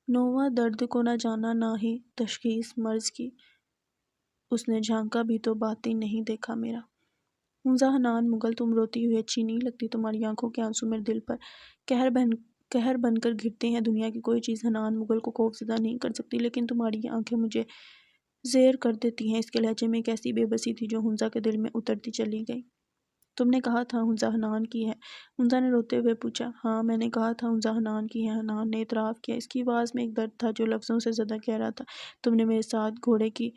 S1: نووا درد کو نہ جانا، نہ ہی تشخیص مرض کی۔ اس نے جھانکا بھی تو باطن نہیں دیکھا میرا۔ حنزہ، حنان مغل، تم روتی ہوئی اچھی نہیں لگتی۔ تمہاری آنکھوں کے آنسو میرے دل پر قہر بن کر گرتے ہیں۔ دنیا کی کوئی چیز حنان مغل کو خوفزدہ نہیں کر سکتی، لیکن تمہاری یہ آنکھیں مجھے زیر کر دیتی ہیں۔ اس کے لہجے میں ایک ایسی بے بسی تھی جو حنزہ کے دل میں اترتی چلی گئی۔ تم نے کہا تھا حنزہ حنان کی ہے؟ حنزہ نے روتے ہوئے پوچھا۔ ہاں، میں نے کہا تھا حنزہ حنان کی ہے، حنان نے اعتراف کیا۔ اس کی آواز میں ایک درد تھا جو لفظوں سے زیادہ گہرا تھا۔ تم نے میرے ساتھ گھوڑے کی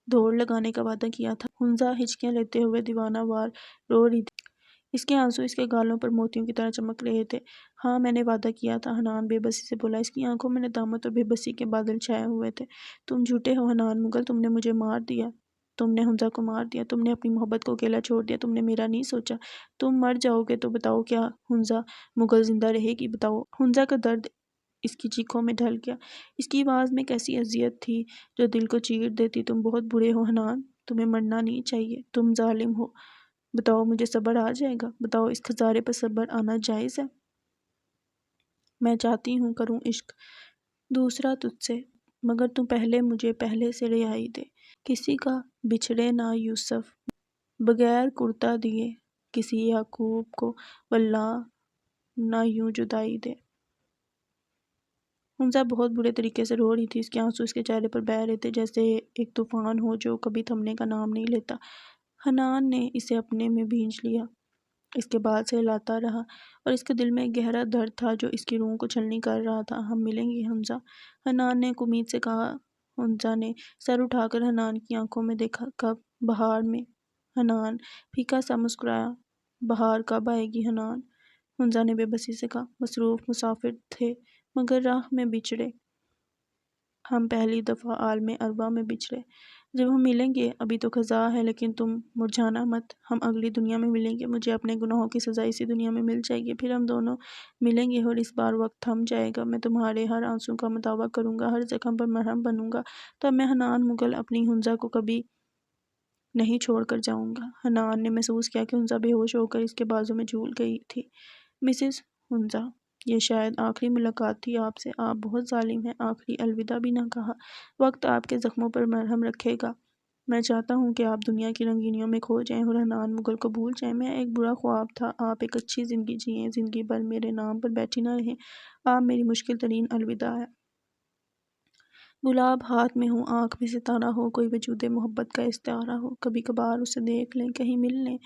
S1: دوڑ لگانے کا وعدہ کیا تھا۔ حنزہ ہچکیاں لیتے ہوئے دیوانہ وار رو رہی تھی۔ اس کے آنسو اس کے گالوں پر موتیوں کی طرح چمک رہے تھے۔ ہاں، میں نے وعدہ کیا تھا، حنان بے بسی سے بولا۔ اس کی آنکھوں میں ندامت اور بے بسی کے بادل چھائے ہوئے تھے۔ تم جھوٹے ہو حنان مغل، تم نے مجھے مار دیا، تم نے حنزہ کو مار دیا، تم نے اپنی محبت کو اکیلا چھوڑ دیا، تم نے میرا نہیں سوچا۔ تم مر جاؤ گے تو بتاؤ کیا حنزہ مغل زندہ رہے گی؟ بتاؤ۔ حنزہ کا درد اس کی چیخوں میں ڈھل گیا۔ اس کی آواز میں ایک ایسی اذیت تھی جو دل کو چیر دیتی۔ تم بہت برے ہو حنان، تمہیں مرنا نہیں چاہیے، تم ظالم ہو۔ بتاؤ مجھے صبر آ جائے گا؟ بتاؤ اس خسارے پر صبر آنا جائز ہے؟ میں چاہتی ہوں کروں عشق دوسرا تجھ سے، مگر تم پہلے مجھے پہلے سے رہائی دے۔ کسی کا بچھڑے نہ یوسف بغیر کرتا دیے، کسی یعقوب کو واللہ نہ یوں جدائی دے۔ حنزہ بہت برے طریقے سے رو رہی تھی۔ اس کے آنسو اس کے چہرے پر بہہ رہے تھے جیسے ایک طوفان ہو جو کبھی تھمنے کا نام نہیں لیتا۔ حنان نے اسے اپنے میں بھینچ لیا، اس کے بال سے ہلاتا رہا اور اس کے دل میں ایک گہرا درد تھا جو اس کی روح کو چھلنی کر رہا تھا۔ ہم ملیں گے حنزہ، حنان نے ایک امید سے کہا۔ حنزہ نے سر اٹھا کر حنان کی آنکھوں میں دیکھا۔ کب؟ بہار میں۔ حنان پھیکا سا مسکرایا۔ بہار کب آئے گی حنان؟ حنزہ نے بے بسی سے کہا۔ مصروف مسافر تھے مگر راہ میں بچھڑے، ہم پہلی دفعہ عالم ارواح میں بچھڑے۔ جب ہم ملیں گے، ابھی تو خزاں ہے لیکن تم مرجھانا مت، ہم اگلی دنیا میں ملیں گے، مجھے اپنے گناہوں کی سزا اسی دنیا میں مل جائے گی، پھر ہم دونوں ملیں گے اور اس بار وقت تھم جائے گا، میں تمہارے ہر آنسو کا مداوع کروں گا، ہر زخم پر مرہم بنوں گا۔ تب میں حنان مغل اپنی ہنزا کو کبھی نہیں چھوڑ کر جاؤں گا۔ حنان نے محسوس کیا کہ ہنزا بے ہوش ہو کر اس کے بازو میں جھول گئی تھی۔ مسز ہنزا، یہ شاید آخری ملاقات تھی آپ سے، آپ بہت ظالم ہیں، آخری الوداع بھی نہ کہا۔ وقت آپ کے زخموں پر مرہم رکھے گا۔ میں چاہتا ہوں کہ آپ دنیا کی رنگینیوں میں کھو جائیں اور حنان مغل کو بھول جائیں۔ میں ایک برا خواب تھا، آپ ایک اچھی زندگی جئیں، زندگی بھر میرے نام پر بیٹھی نہ رہیں، آپ میری مشکل ترین الوداع ہے۔ گلاب ہاتھ میں ہو، آنکھ میں ستارہ ہو، کوئی وجود محبت کا استعارہ ہو، کبھی کبھار اسے دیکھ لیں، کہیں مل لیں۔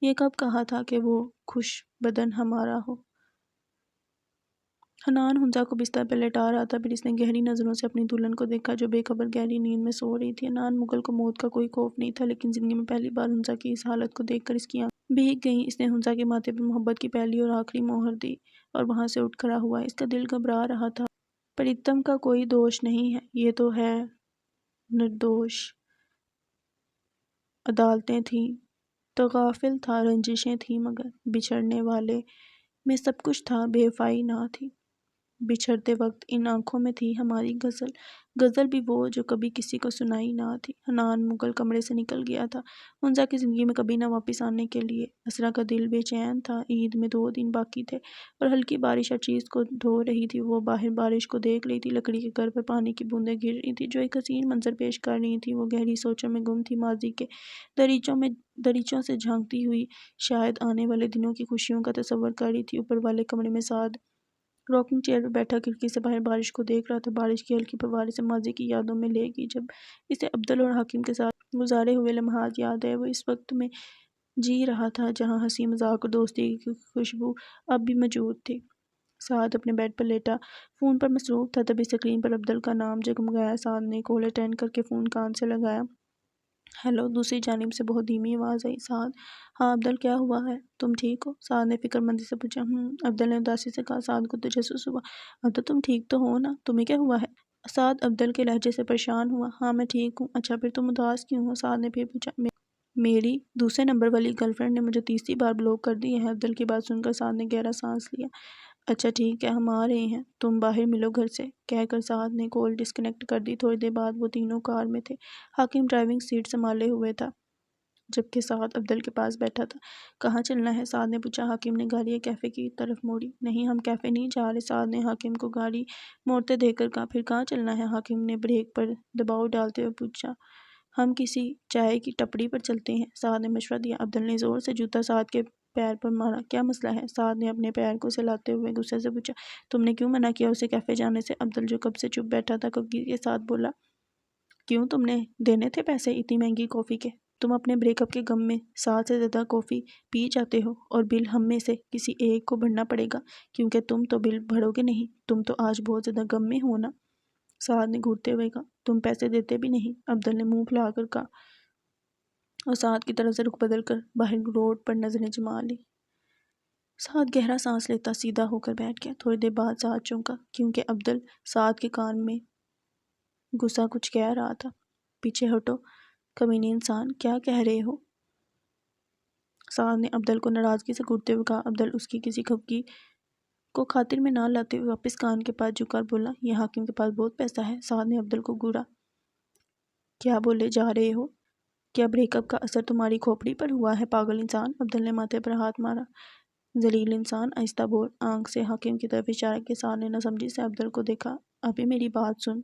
S1: یہ کب کہا تھا کہ وہ خوش بدن ہمارا ہو۔ حنان ہنزا کو بستر پر لٹا رہا تھا، پھر اس نے گہری نظروں سے اپنی دلہن کو دیکھا جو بے خبر گہری نیند میں سو رہی تھی۔ حنان مغل کو موت کا کوئی خوف نہیں تھا، لیکن زندگی میں پہلی بار ہنزا کی اس حالت کو دیکھ کر اس کی آنکھیں بھیگ گئیں۔ اس نے ہنزا کے ماتھے پر محبت کی پہلی اور آخری مہر دی اور وہاں سے اٹھ کھڑا ہوا۔ اس کا دل گھبرا رہا تھا۔ پریتم کا کوئی دوش نہیں ہے، یہ تو ہے نردوش۔ عدالتیں تھیں، تغافل تھا، رنجشیں تھیں، مگر بچھڑنے والے میں سب کچھ تھا، بے وفائی نہ تھی۔ بچھڑتے وقت ان آنکھوں میں تھی ہماری غزل، غزل بھی وہ جو کبھی کسی کو سنائی نہ تھی۔ حنان مغل کمرے سے نکل گیا تھا، ہنزا کی زندگی میں کبھی نہ واپس آنے کے لیے۔ اسرا کا دل بے چین تھا، عید میں 2 دن باقی تھے اور ہلکی بارش ہر چیز کو دھو رہی تھی۔ وہ باہر بارش کو دیکھ رہی تھی، لکڑی کے گھر پر پانی کی بوندیں گر رہی تھیں جو ایک حسین منظر پیش کر رہی تھیں۔ وہ گہری سوچوں میں گم تھی، ماضی کے دریچوں سے جھانکتی ہوئی شاید آنے والے دنوں کی خوشیوں کا تصور کر رہی تھی۔ اوپر والے کمرے میں سعد راکنگ چیئر پر بیٹھا کھڑکی سے باہر بارش کو دیکھ رہا تھا۔ بارش کی ہلکی فوارے سے ماضی کی یادوں میں لے گئی۔ جب اسے عبدل اور حاکم کے ساتھ گزارے ہوئے لمحات یاد آئے، وہ اس وقت میں جی رہا تھا جہاں ہنسی مذاق اور دوستی کی خوشبو اب بھی موجود تھی۔ سعد اپنے بیڈ پر لیٹا فون پر مصروف تھا، تبھی اسکرین پر عبدل کا نام جگمگایا۔ سعد نے کال اٹینڈ کرکے فون کان سے لگایا۔ ہیلو، دوسری جانب سے بہت دھیمی آواز آئی۔ سعد: ہاں عبدل، کیا ہوا ہے؟ تم ٹھیک ہو؟ سعد نے فکر مندی سے پوچھا۔ عبدل نے اداسی سے کہا۔ سعد کو تجسس ہوا۔ عبدل، تم ٹھیک تو ہو نا؟ تمہیں کیا ہوا ہے؟ سعد عبدل کے لہجے سے پریشان ہوا۔ ہاں میں ٹھیک ہوں۔ اچھا پھر تم اداس کیوں ہو؟ سعد نے پھر پوچھا۔ میری دوسرے نمبر والی گرل فرینڈ نے مجھے تیسری بار بلاک کر دیا ہے۔ عبدل کی بات سن کر سعد نے گہرا سانس لیا۔ اچھا ٹھیک ہے، ہم آ رہے ہیں، تم باہر ملو گھر سے، کہہ کر سعد نے کال ڈسکنیکٹ کر دی۔ تھوڑی دیر بعد وہ تینوں کار میں تھے۔ حاکم ڈرائیونگ سیٹ سنبھالے ہوئے تھا جبکہ سعد عبدل کے پاس بیٹھا تھا۔ کہاں چلنا ہے؟ سعد نے پوچھا۔ حاکم نے گاڑی ایک کیفے کی طرف موڑی۔ نہیں، ہم کیفے نہیں جا رہے، سعد نے حاکم کو گاڑی موڑتے دیکھ کر کہا۔ پھر کہاں چلنا ہے؟ حاکم نے بریک پر دباؤ ڈالتے ہوئے پوچھا۔ ہم کسی چائے کی ٹپری پر چلتے ہیں، سعد نے مشورہ دیا۔ عبدل نے زور سے جوتا سعد کے پیر پر مارا۔ کیا مسئلہ ہے؟ سعد نے اپنے پیر کو سہلاتے ہوئے غصے سے پوچھا۔ تم نے کیوں منع کیا اسے کیفے جانے سے؟ عبدل جو کب سے چپ بیٹھا تھا کبھی کے ساتھ بولا۔ کیوں، تم نے دینے تھے پیسے اتنی مہنگی کافی کے؟ تم اپنے بریک اپ کے غم میں 7 سے زیادہ کافی پی جاتے ہو اور بل ہم میں سے کسی ایک کو بھرنا پڑے گا کیونکہ تم تو بل بھرو گے نہیں۔ تم تو آج بہت زیادہ غم میں ہو نا؟ سعد نے گھورتے ہوئے کہا۔ تم پیسے دیتے بھی نہیں، عبدل نے منہ پھیلا کر کہا اور سعد کی طرف سے رخ بدل کر باہر روڈ پر نظریں جما لی۔ سعد گہرا سانس لیتا سیدھا ہو کر بیٹھ گیا۔ تھوڑی دیر بعد سعد چونکا کیونکہ عبدل سعد کے کان میں گھسا کچھ کہہ رہا تھا۔ پیچھے ہٹو کمینے انسان، کیا کہہ رہے ہو؟ سعد نے عبدل کو ناراضگی سے گھورتے ہوئے کہا۔ عبدل اس کی کسی خفگی کو خاطر میں نہ لاتے ہوئے واپس کان کے پاس جھک کر بولا۔ یہ حاکم کے پاس بہت پیسہ ہے۔ سعد نے عبدل کو گھورا۔ کیا بولے جا رہے ہو؟ کیا بریک اپ کا اثر تمہاری کھوپڑی پر ہوا ہے پاگل انسان؟ عبدل نے ماتھے پر ہاتھ مارا۔ ذلیل انسان، آہستہ بول۔ آنکھ سے حاکم کی طرف اشارہ کیا۔ سعد نے ناسمجھی سے عبدل کو دیکھا۔ ابھی میری بات سن۔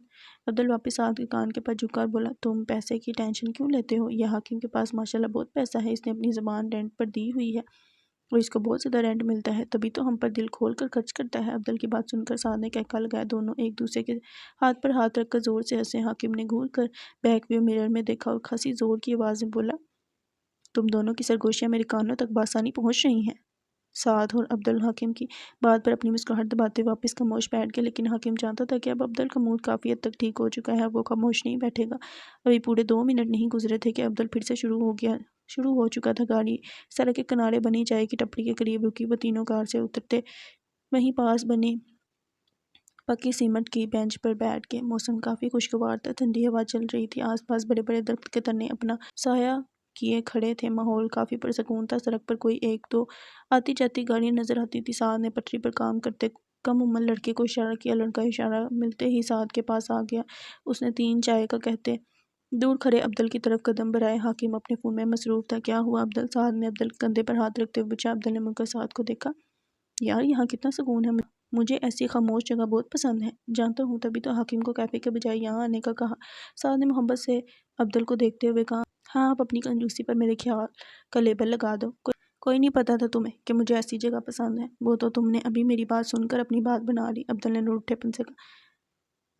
S1: عبدل واپس سعد کے کان کے پاس جھک کر بولا۔ تم پیسے کی ٹینشن کیوں لیتے ہو؟ یہ حاکم کے پاس ماشاءاللہ بہت پیسہ ہے، اس نے اپنی زبان رینٹ پر دی ہوئی ہے اور اس کو بہت زیادہ رینٹ ملتا ہے، تبھی تو ہم پر دل کھول کر خرچ کرتا ہے۔ عبدل کی بات سن کر سعد نے کہکا لگایا۔ دونوں ایک دوسرے کے ہاتھ پر ہاتھ رکھ کر زور سے ہنسے۔ حاکم نے گھور کر بیک ویو مرر میں دیکھا اور خاصی زور کی آواز میں بولا۔ تم دونوں کی سرگوشیاں میرے کانوں تک بآسانی پہنچ رہی ہیں۔ سعد اور عبدل حاکم کی بات پر اپنی مسکراہٹ دباتے واپس خاموش بیٹھ گئے، لیکن حاکم جانتا تھا کہ اب عبدل کا موڈ کافی حد تک ٹھیک ہو چکا ہے، اب وہ خاموش نہیں بیٹھے گا۔ ابھی پورے 2 منٹ نہیں گزرے تھے کہ عبدل پھر سے شروع ہو چکا تھا۔ گاڑی سڑک کے کنارے بنی چائے کی ٹپری کے قریب رکی۔ وہ تینوں کار سے اترتے وہیں پاس بنے پکی سیمنٹ کی بینچ پر بیٹھ کے۔ موسم کافی خوشگوار تھا، ٹھنڈی ہوا چل رہی تھی، آس پاس بڑے بڑے درخت کے تنے اپنا سایہ کیے کھڑے تھے، ماحول کافی پرسکون تھا۔ سڑک پر کوئی ایک دو آتی جاتی گاڑیاں نظر آتی تھی۔ سعد نے پٹری پر کام کرتے کم عمر لڑکے کو اشارہ کیا، لڑکا اشارہ ملتے ہی سعد کے پاس آ گیا۔ اس نے 3 چائے کا کہتے دور کھڑے عبدل کی طرف قدم بڑھائے۔ حاکم اپنے فون میں مصروف تھا۔ کیا ہوا عبدل؟ سعد نے عبدل کے کندھے پر ہاتھ رکھتے ہوئے پوچھا۔ عبدل نے مڑ کر سعد کو دیکھا۔ یار یہاں کتنا سکون ہے، مجھے ایسی خاموش جگہ بہت پسند ہے۔ جانتا ہوں، تبھی تو حاکم کو کیفے کے بجائے یہاں آنے کا کہا۔ سعد نے محبت سے عبدل کو دیکھتے ہوئے کہا، ہاں آپ اپنی کنجوسی پر میرے خیال کا لیبل لگا دو۔ کوئی نہیں پتا تھا تمہیں کہ مجھے ایسی جگہ پسند ہے، وہ تو تم نے ابھی میری بات سن کر اپنی بات بنا لی۔ عبدل نے روٹھے پن سے کہا۔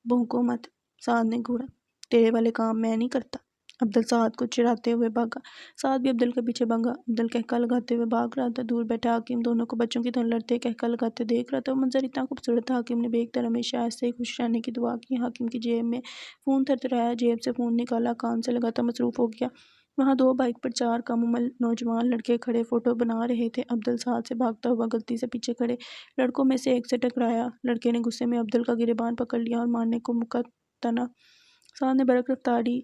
S1: بھونکو مت، سعد نے گھورا، تیرے والے کام میں نہیں کرتا۔ عبدل سعد کو چڑھاتے ہوئے بھاگا۔ سعد بھی عبدل کے پیچھے بھاگا۔ عبدل قہقہ لگاتے ہوئے بھاگ رہا تھا۔ دور بیٹھا حاکم دونوں کو بچوں کی طرح لڑتے قہقہ لگاتے دیکھ رہا تھا۔ وہ منظر اتنا خوبصورت تھا۔ حاکم نے بے اختیار ہمیشہ ایسے ہی خوش رہنے کی دعا کی۔ حاکم کی جیب میں فون تھرتھرایا، جیب سے فون نکالا، کان سے لگاتا مصروف ہو گیا۔ وہاں 2 بائیک پر 4 کم عمر نوجوان لڑکے کھڑے فوٹو بنا رہے تھے۔ عبدل سعد سے بھاگتا ہوا غلطی سے پیچھے کھڑے لڑکوں میں سے ایک سے ٹکرایا۔ لڑکے نے غصے میں عبدل کا گریبان پکڑ لیا اور مارنے کو مکا تنا۔ سعد نے برق رفتاری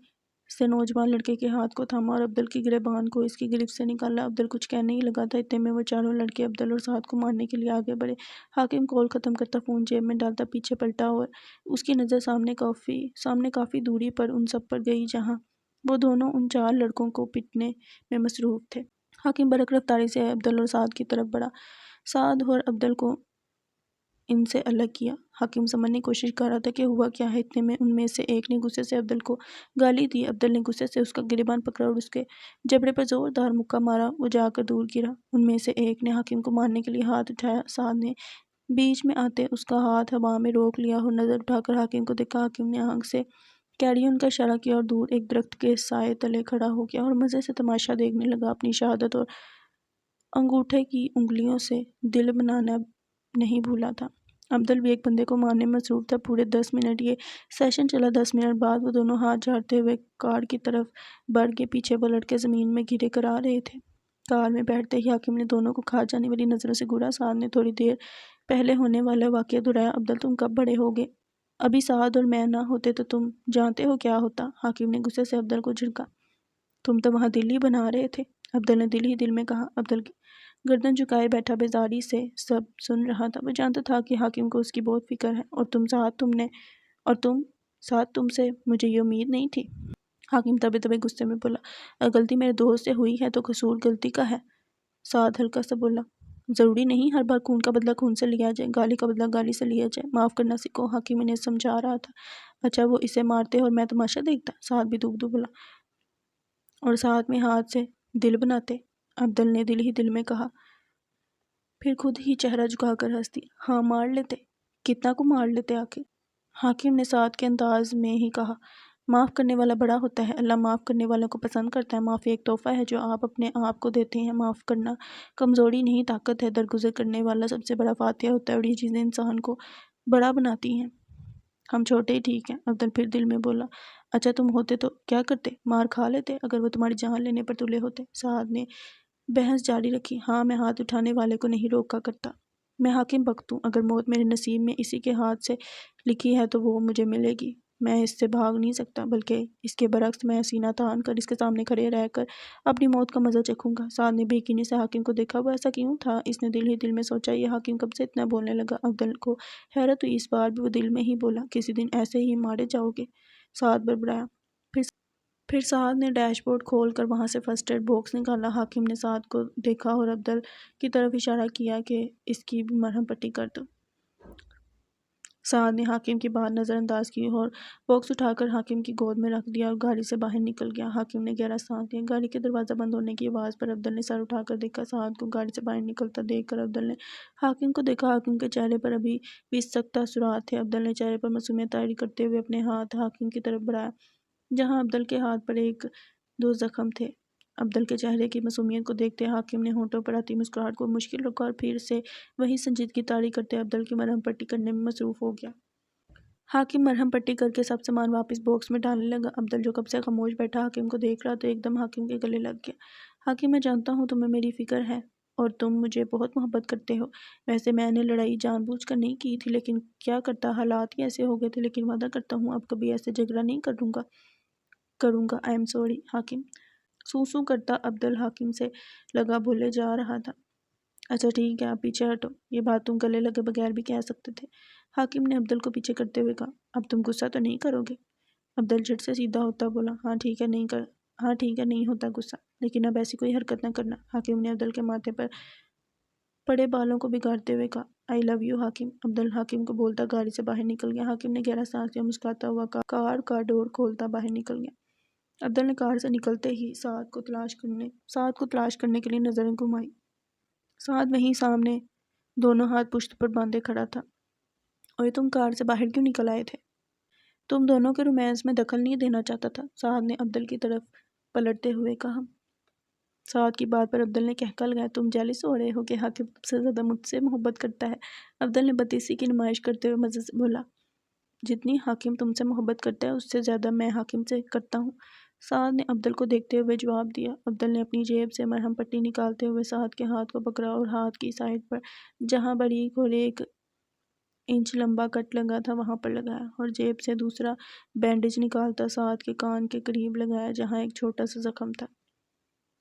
S1: سے نوجوان لڑکے کے ہاتھ کو تھاما اور عبدل کی گریبان کو اس کی گرفت سے نکالا۔ عبدل کچھ کہنے ہی لگا تھا، اتنے میں وہ چاروں لڑکے عبدل اور سعد کو مارنے کے لیے آگے بڑھے۔ حاکم کال ختم کرتا فون جیب میں ڈالتا پیچھے پلٹا اور اس کی نظر سامنے کافی دوری پر ان سب پر گئی جہاں وہ دونوں ان 4 لڑکوں کو پٹنے میں مصروف تھے۔ حاکم برق رفتاری سے عبدل اور سعد کی طرف بڑھا۔ سعد اور عبدل کو ان سے الگ کیا۔ حاکم سمجھنے کی کوشش کر رہا تھا کہ ہوا کیا ہے۔ اتنے میں ان میں سے ایک نے غصے سے عبدل کو گالی دی۔ عبدل نے غصے سے اس کا گریبان پکڑا اور اس کے جبڑے پر زوردار مکہ مارا۔ وہ جا کر دور گرا۔ ان میں سے ایک نے حاکم کو مارنے کے لیے ہاتھ اٹھایا۔ سعد نے بیچ میں آتے اس کا ہاتھ ہوا میں روک لیا اور نظر اٹھا کر حاکم کو دیکھا۔ حاکم نے آنکھ سے کیری آن کا اشارہ کیا اور دور ایک درخت کے سائے تلے کھڑا ہو گیا اور مزے سے تماشا دیکھنے لگا۔ اپنی شہادت اور انگوٹھے کی انگلیوں سے دل بنانا نہیں بھولا تھا۔ عبدل بھی ایک بندے کو مارنے میں مصروف تھا۔ پورے 10 منٹ یہ سیشن چلا۔ 10 منٹ بعد وہ دونوں ہاتھ جھاڑتے ہوئے کار کی طرف بڑھ گئے۔ پیچھے وہ لڑکے زمین میں گرے کر آ رہے تھے۔ کار میں بیٹھتے ہی حاکم نے دونوں کو کھا جانے والی نظروں سے گھورا۔ سعد نے تھوڑی دیر پہلے ہونے والا واقعہ دہرایا۔ عبدل تم کب بڑے ہوگے؟ ابھی سعد اور میں نہ ہوتے تو تم جانتے ہو کیا ہوتا؟ حاکم نے غصے سے عبدل کو جھڑکا۔ تم تو وہاں دل ہی بنا رہے تھے۔ عبدل نے دل ہی دل میں کہا۔ عبدل گردن جھکائے بیٹھا بیزاری سے سب سن رہا تھا۔ وہ جانتا تھا کہ حاکم کو اس کی بہت فکر ہے۔ اور تم سعد تم سے مجھے یہ امید نہیں تھی۔ حاکم دبے دبے غصے میں بولا۔ اگر غلطی میرے دوست سے ہوئی ہے تو قصور غلطی کا ہے۔ سعد ہلکا سا بولا۔ ضروری نہیں ہر بار خون کا بدلہ خون سے لیا جائے، گالی کا بدلہ گالی سے لیا جائے، معاف کرنا سیکھو۔ حاکم انہیں سمجھا رہا تھا۔ اچھا وہ اسے مارتے اور میں تماشا دیکھتا؟ سعد بھی دب دب بولا۔ اور ساتھ میں ہاتھ سے دل بناتے؟ عبدل نے دل ہی دل میں کہا، پھر خود ہی چہرہ جھکا کر ہنس دیا۔ ہاں مار لیتے، کتنا کو مار لیتے آخر؟ حاکم نے سعد کے انداز میں ہی کہا، معاف کرنے والا بڑا ہوتا ہے، اللہ معاف کرنے والوں کو پسند کرتا ہے۔ معافی ایک تحفہ ہے جو آپ اپنے آپ کو دیتے ہیں۔ معاف کرنا کمزوری نہیں طاقت ہے۔ درگزر کرنے والا سب سے بڑا فاتحہ ہوتا ہے اور یہ چیزیں انسان کو بڑا بناتی ہیں۔ ہم چھوٹے ہی ٹھیک ہیں۔ عبدل پھر دل میں بولا، اچھا تم ہوتے تو کیا کرتے؟ مار کھا لیتے اگر وہ تمہاری جان لینے پر تلے ہوتے؟ سعد نے بحث جاری رکھی۔ ہاں میں ہاتھ اٹھانے والے کو نہیں روکا کرتا۔ میں حاکم بخت ہوں، اگر موت میرے نصیب میں اسی کے ہاتھ سے لکھی ہے تو وہ مجھے ملے گی۔ میں اس سے بھاگ نہیں سکتا، بلکہ اس کے برعکس میں سینہ تان کر اس کے سامنے کھڑے رہ کر اپنی موت کا مزہ چکھوں گا۔ سعد نے بے یقینی سے حاکم کو دیکھا۔ وہ ایسا کیوں تھا؟ اس نے دل ہی دل میں سوچا۔ یہ حاکم کب سے اتنا بولنے لگا؟ عبدل کو حیرت ہوئی۔ اس بار بھی وہ دل میں ہی بولا، کسی دن ایسے ہی مارے جاؤ گے۔ سعد بڑبڑایا۔ پھر سعد نے ڈیش بورڈ کھول کر وہاں سے فرسٹ ایڈ باکس نکالا۔ حاکم نے سعد کو دیکھا اور عبدل کی طرف اشارہ کیا کہ اس کی بھی مرہم پٹی کر دو۔ سعد نے حاکم کی بات نظر انداز کی اور باکس اٹھا کر حاکم کی گود میں رکھ دیا اور گاڑی سے باہر نکل گیا۔ حاکم نے گہرا سانس لیا۔ گاڑی کے دروازہ بند ہونے کی آواز پر عبدل نے سر اٹھا کر دیکھا۔ سعد کو گاڑی سے باہر نکلتا دیکھ کر عبدل نے حاکم کو دیکھا۔ حاکم کے چہرے پر ابھی بھی سخت تاثرات تھے۔ عبدل نے چہرے پر معصومیت طاری کرتے ہوئے اپنے ہاتھ حاکم کی طرف بڑھایا جہاں عبدل کے ہاتھ پر 1-2 زخم تھے۔ عبدل کے چہرے کی معصومیت کو دیکھتے حاکم نے ہونٹوں پر آتی مسکراہٹ کو مشکل رکھا اور پھر سے وہی سنجیدگی طاری کرتے عبدل کی مرہم پٹی کرنے میں مصروف ہو گیا۔ حاکم مرہم پٹی کر کے سب سامان واپس باکس میں ڈالنے لگا۔ عبدل جو کب سے خاموش بیٹھا حاکم کو دیکھ رہا تو ایک دم حاکم کے گلے لگ گیا۔ حاکم میں جانتا ہوں تمہیں میری فکر ہے اور تم مجھے بہت محبت کرتے ہو۔ ویسے میں نے لڑائی جان بوجھ کر نہیں کی تھی، لیکن کیا کرتا، حالات ہی ایسے ہو گئے تھے، لیکن وعدہ کرتا ہوں اب کبھی ایسے جھگڑا نہیں کروں گا۔ آئی ایم سوری حاکم۔ سو کرتا عبدل حاکم سے لگا بولے جا رہا تھا۔ اچھا ٹھیک ہے، آپ پیچھے ہٹو، یہ بات تم گلے لگے بغیر بھی کہہ سکتے تھے، حاکم نے عبدل کو پیچھے کرتے ہوئے کہا۔ اب تم غصہ تو نہیں کرو گے؟ عبدل جھٹ سے سیدھا ہوتا بولا، ہاں ٹھیک ہے نہیں ہوتا غصہ، لیکن اب ایسی کوئی حرکت نہ کرنا۔ حاکم نے عبدل کے ماتھے پر پڑے بالوں کو بگاڑتے ہوئے کہا، آئی لو یو حاکم۔ عبدل حاکم کو بولتا گاڑی سے باہر نکل گیا۔ حاکم نے گہرا سانس لیا، مسکراتا ہوا کار کا ڈور کھولتا باہر نکل گیا۔ عبدل نے کار سے نکلتے ہی سعد کو تلاش کرنے کے لیے نظریں گھمائی۔ سعد وہیں سامنے دونوں ہاتھ پشت پر باندھے کھڑا تھا۔ اوئے تم کار سے باہر کیوں نکل آئے تھے؟ تم دونوں کے رومانس میں دخل نہیں دینا چاہتا تھا، سعد نے عبدل کی طرف پلٹتے ہوئے کہا۔ سعد کی بات پر عبدل نے کہکا لگایا، تم جیلس ہو رہے ہو کہ حاکم تم سے زیادہ مجھ سے محبت کرتا ہے؟ عبدل نے بدتیسی کی نمائش کرتے ہوئے مزے سے بولا، جتنی حاکم تم سے محبت کرتا ہے اس سے زیادہ میں حاکم سے کرتا ہوں، سعد نے عبدل کو دیکھتے ہوئے جواب دیا۔ عبدل نے اپنی جیب سے مرہم پٹی نکالتے ہوئے سعد کے ہاتھ کو پکڑا اور ہاتھ کی سائڈ پر جہاں باریک اور 1 انچ لمبا کٹ لگا تھا وہاں پر لگایا، اور جیب سے دوسرا بینڈیج نکالتا سعد کے کان کے قریب لگایا جہاں ایک چھوٹا سا زخم تھا۔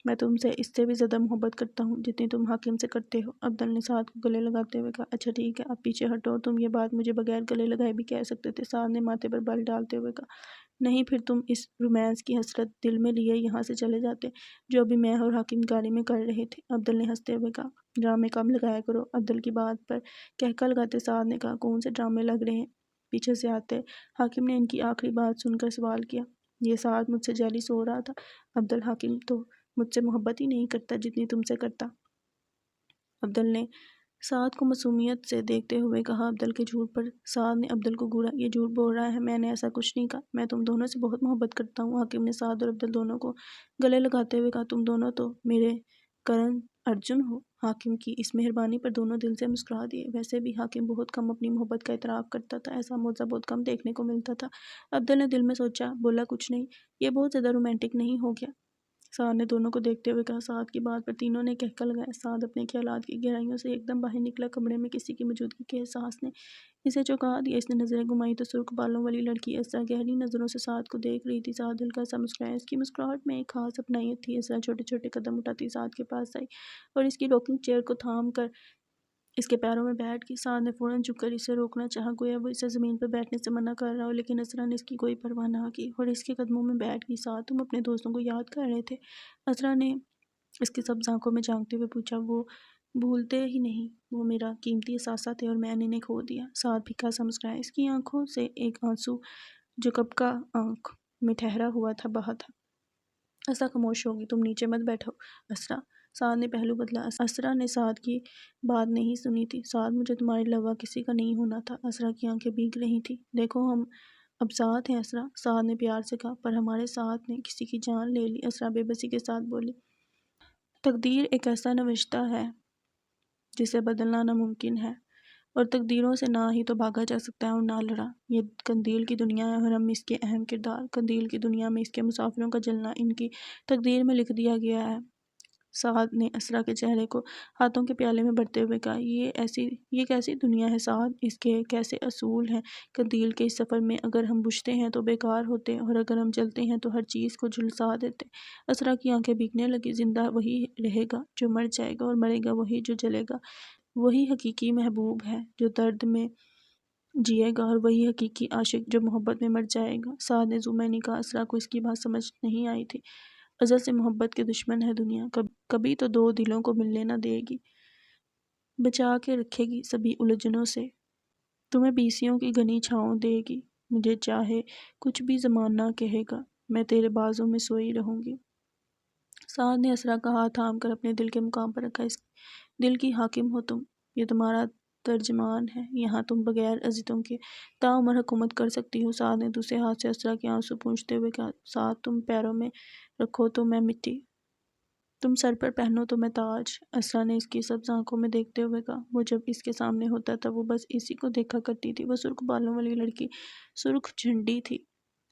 S1: میں تم سے اس سے بھی زیادہ محبت کرتا ہوں جتنی تم حاکم سے کرتے ہو، عبدل نے سعد کو گلے لگاتے ہوئے کہا۔ اچھا ٹھیک ہے، اب پیچھے ہٹو، تم یہ بات مجھے بغیر گلے لگائے بھی کہہ سکتے تھے، سعد نے ماتھے پر بل ڈالتے ہوئے کہا۔ نہیں، پھر تم اس رومانس کی حسرت دل میں لیے یہاں سے چلے جاتے جو ابھی میں اور حاکم گاڑی میں کر رہے تھے، عبدل نے ہنستے ہوئے کہا۔ ڈرامے کم لگایا کرو، عبدل کی بات پر کہکا لگاتے سعد نے کہا۔ کون سے ڈرامے لگ رہے ہیں؟ پیچھے سے آتے حاکم نے ان کی آخری بات سن کر سوال کیا۔ یہ سعد مجھ سے جیلس ہو رہا تھا، عبدل حاکم تو مجھ سے محبت ہی نہیں کرتا جتنی تم سے کرتا، عبدل نے سعد کو معصومیت سے دیکھتے ہوئے کہا۔ عبدل کے جھوٹ پر سعد نے عبدل کو گھورا، یہ جھوٹ بول رہا ہے، میں نے ایسا کچھ نہیں کہا، میں تم دونوں سے بہت محبت کرتا ہوں، حاکم نے سعد اور عبدل دونوں کو گلے لگاتے ہوئے کہا۔ تم دونوں تو میرے کرن ارجن ہو۔ حاکم کی اس مہربانی پر دونوں دل سے مسکرا دیے، ویسے بھی حاکم بہت کم اپنی محبت کا اعتراف کرتا تھا، ایسا معجزہ بہت کم دیکھنے کو ملتا تھا۔ عبدل نے دل میں سوچا، بولا کچھ نہیں، یہ بہت زیادہ رومانٹک نہیں ہو گیا؟ سعد نے دونوں کو دیکھتے ہوئے کہا۔ سعد کی بات پر تینوں نے کہکا لگایا۔ سعد اپنے خیالات کی گہرائیوں سے ایک دم باہر نکلا، کمرے میں کسی کی موجودگی کے احساس نے اسے چونکا دیا۔ اس نے نظریں گھمائی تو سرخ بالوں والی لڑکی اسرا گہری نظروں سے سعد کو دیکھ رہی تھی۔ سعد ہلکا سا مسکرایا، اس کی مسکراہٹ میں ایک خاص اپنائیت تھی۔ اسرا چھوٹے چھوٹے قدم اٹھاتی سعد کے پاس آئی اور اس کی راکنگ چیئر کو تھام کر اس کے پیروں میں بیٹھ گئی۔ سعد نے فوراً جھک کر اسے روکنا چاہا، گویا وہ اسے زمین پر بیٹھنے سے منع کر رہا ہو، لیکن اسرا نے اس کی کوئی پرواہ نہ کی اور اس کے قدموں میں بیٹھ گئی۔ سعد، تم اپنے دوستوں کو یاد کر رہے تھے؟ اسرا نے اس کی سبز آنکھوں میں جھانکتے ہوئے پوچھا۔ وہ بھولتے ہی نہیں، وہ میرا قیمتی اثاثہ تھے اور میں نے انہیں کھو دیا۔ سعد پھیکا سا مسکرایا، اس کی آنکھوں سے ایک آنسو جو کب کا آنکھ میں ٹھہرا ہوا تھا بہا تھا۔ اسرا خاموش ہوگی، تم نیچے مت بیٹھو اسرا، سعد نے پہلو بدلا۔ اسرا نے سعد کی بات نہیں سنی تھی۔ سعد، مجھے تمہارے علاوہ کسی کا نہیں ہونا تھا۔ اسرا کی آنکھیں بھیگ رہی تھیں۔ دیکھو ہم اب ساتھ ہیں اسرا، سعد نے پیار سے کہا، پر ہمارے ساتھ نے کسی کی جان لے لی، اسرا بے بسی کے ساتھ بولی۔ تقدیر ایک ایسا نوشتہ ہے جسے بدلنا ناممکن ہے، اور تقدیروں سے نہ ہی تو بھاگا جا سکتا ہے اور نہ لڑا۔ یہ قندیل کی دنیا ہے اور ہم اس کے اہم کردار، قندیل کی دنیا میں اس کے مسافروں کا جلنا ان کی تقدیر میں لکھ دیا گیا ہے۔ سعد نے اسرا کے چہرے کو ہاتھوں کے پیالے میں بھرتے ہوئے کہا، یہ کیسی دنیا ہے سعد، اس کے کیسے اصول ہیں؟ قندیل کے اس سفر میں اگر ہم بجھتے ہیں تو بیکار ہوتے، اور اگر ہم جلتے ہیں تو ہر چیز کو جھلسا دیتے۔ اسرا کی آنکھیں بھیگنے لگی۔ زندہ وہی رہے گا جو مر جائے گا، اور مرے گا وہی جو جلے گا۔ وہی حقیقی محبوب ہے جو درد میں جیے گا، اور وہی حقیقی عاشق جو محبت میں مر جائے گا۔ سعد نے ذومعنی کہا۔ اسرا کو اس کی بات سمجھ نہیں آئی تھی۔ ازل سے محبت کے دشمن ہے دنیا، کبھی تو دو دلوں کو ملنے نہ دے گی، بچا کے رکھے گی سبھی الجھنوں سے، تمہیں بیسیوں کی گھنی چھاؤں دے گی، مجھے چاہے کچھ بھی زمانہ کہے گا، میں تیرے بازوں میں سوئی رہوں گی۔ سعد نے اسرا کا ہاتھ تھام کر اپنے دل کے مقام پر رکھا۔ اس دل کی حاکم ہو تم، یہ تمہارا ترجمان ہے، یہاں تم بغیر اذیتوں کے تاعمر حکومت کر سکتی ہو۔ سعد نے دوسرے ہاتھ سے اسرا کے آنسو پونچھتے ہوئے کہا۔ سعد، تم پیروں میں رکھو تو میں مٹی، تم سر پر پہنو تو میں تاج، اسرا نے اس کی سبز آنکھوں میں دیکھتے ہوئے کہا۔ وہ جب اس کے سامنے ہوتا تھا وہ بس اسی کو دیکھا کرتی تھی۔ وہ سرخ بالوں والی لڑکی سرخ جھنڈی تھی،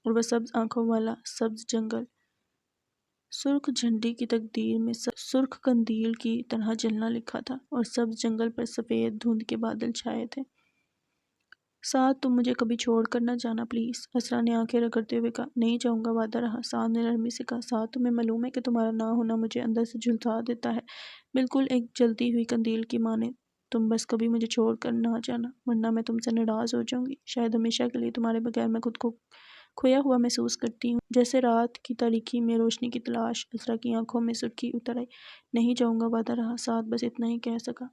S1: اور وہ سبز آنکھوں والا سبز جنگل سرخ جھنڈی کی تقدیر میں سرخ قندیل کی طرح جلنا لکھا تھا اور سبز جنگل پر سفید دھند کے بادل چھائے تھے۔ سعد تم مجھے کبھی چھوڑ کر نہ جانا پلیز، اسرا نے آنکھیں رگڑتے ہوئے کہا۔ نہیں جاؤں گا، وعدہ رہا، سعد نے نرمی سے کہا۔ سعد تمہیں معلوم ہے کہ تمہارا نہ ہونا مجھے اندر سے جھلسا دیتا ہے، بالکل ایک جلتی ہوئی قندیل کی مانند۔ تم بس کبھی مجھے چھوڑ کر نہ جانا ورنہ میں تم سے ناراض ہو جاؤں گی، شاید ہمیشہ کے لیے تمہارے بغیر میں خود کو کھویا ہوا محسوس کرتی ہوں، جیسے رات کی تاریکی میں روشنی کی تلاش۔ اسرا کی آنکھوں میں سرخی اتر آئی۔ نہیں جاؤں گا، وعدہ رہا، سعد بس اتنا ہی کہہ سکا۔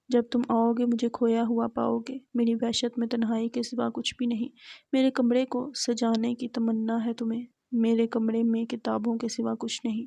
S1: جب تم آؤ گے مجھے کھویا ہوا پاؤ گے، میری وحشت میں تنہائی کے سوا کچھ بھی نہیں۔ میرے کمرے کو سجانے کی تمنا ہے تمہیں، میرے کمرے میں کتابوں کے سوا کچھ نہیں۔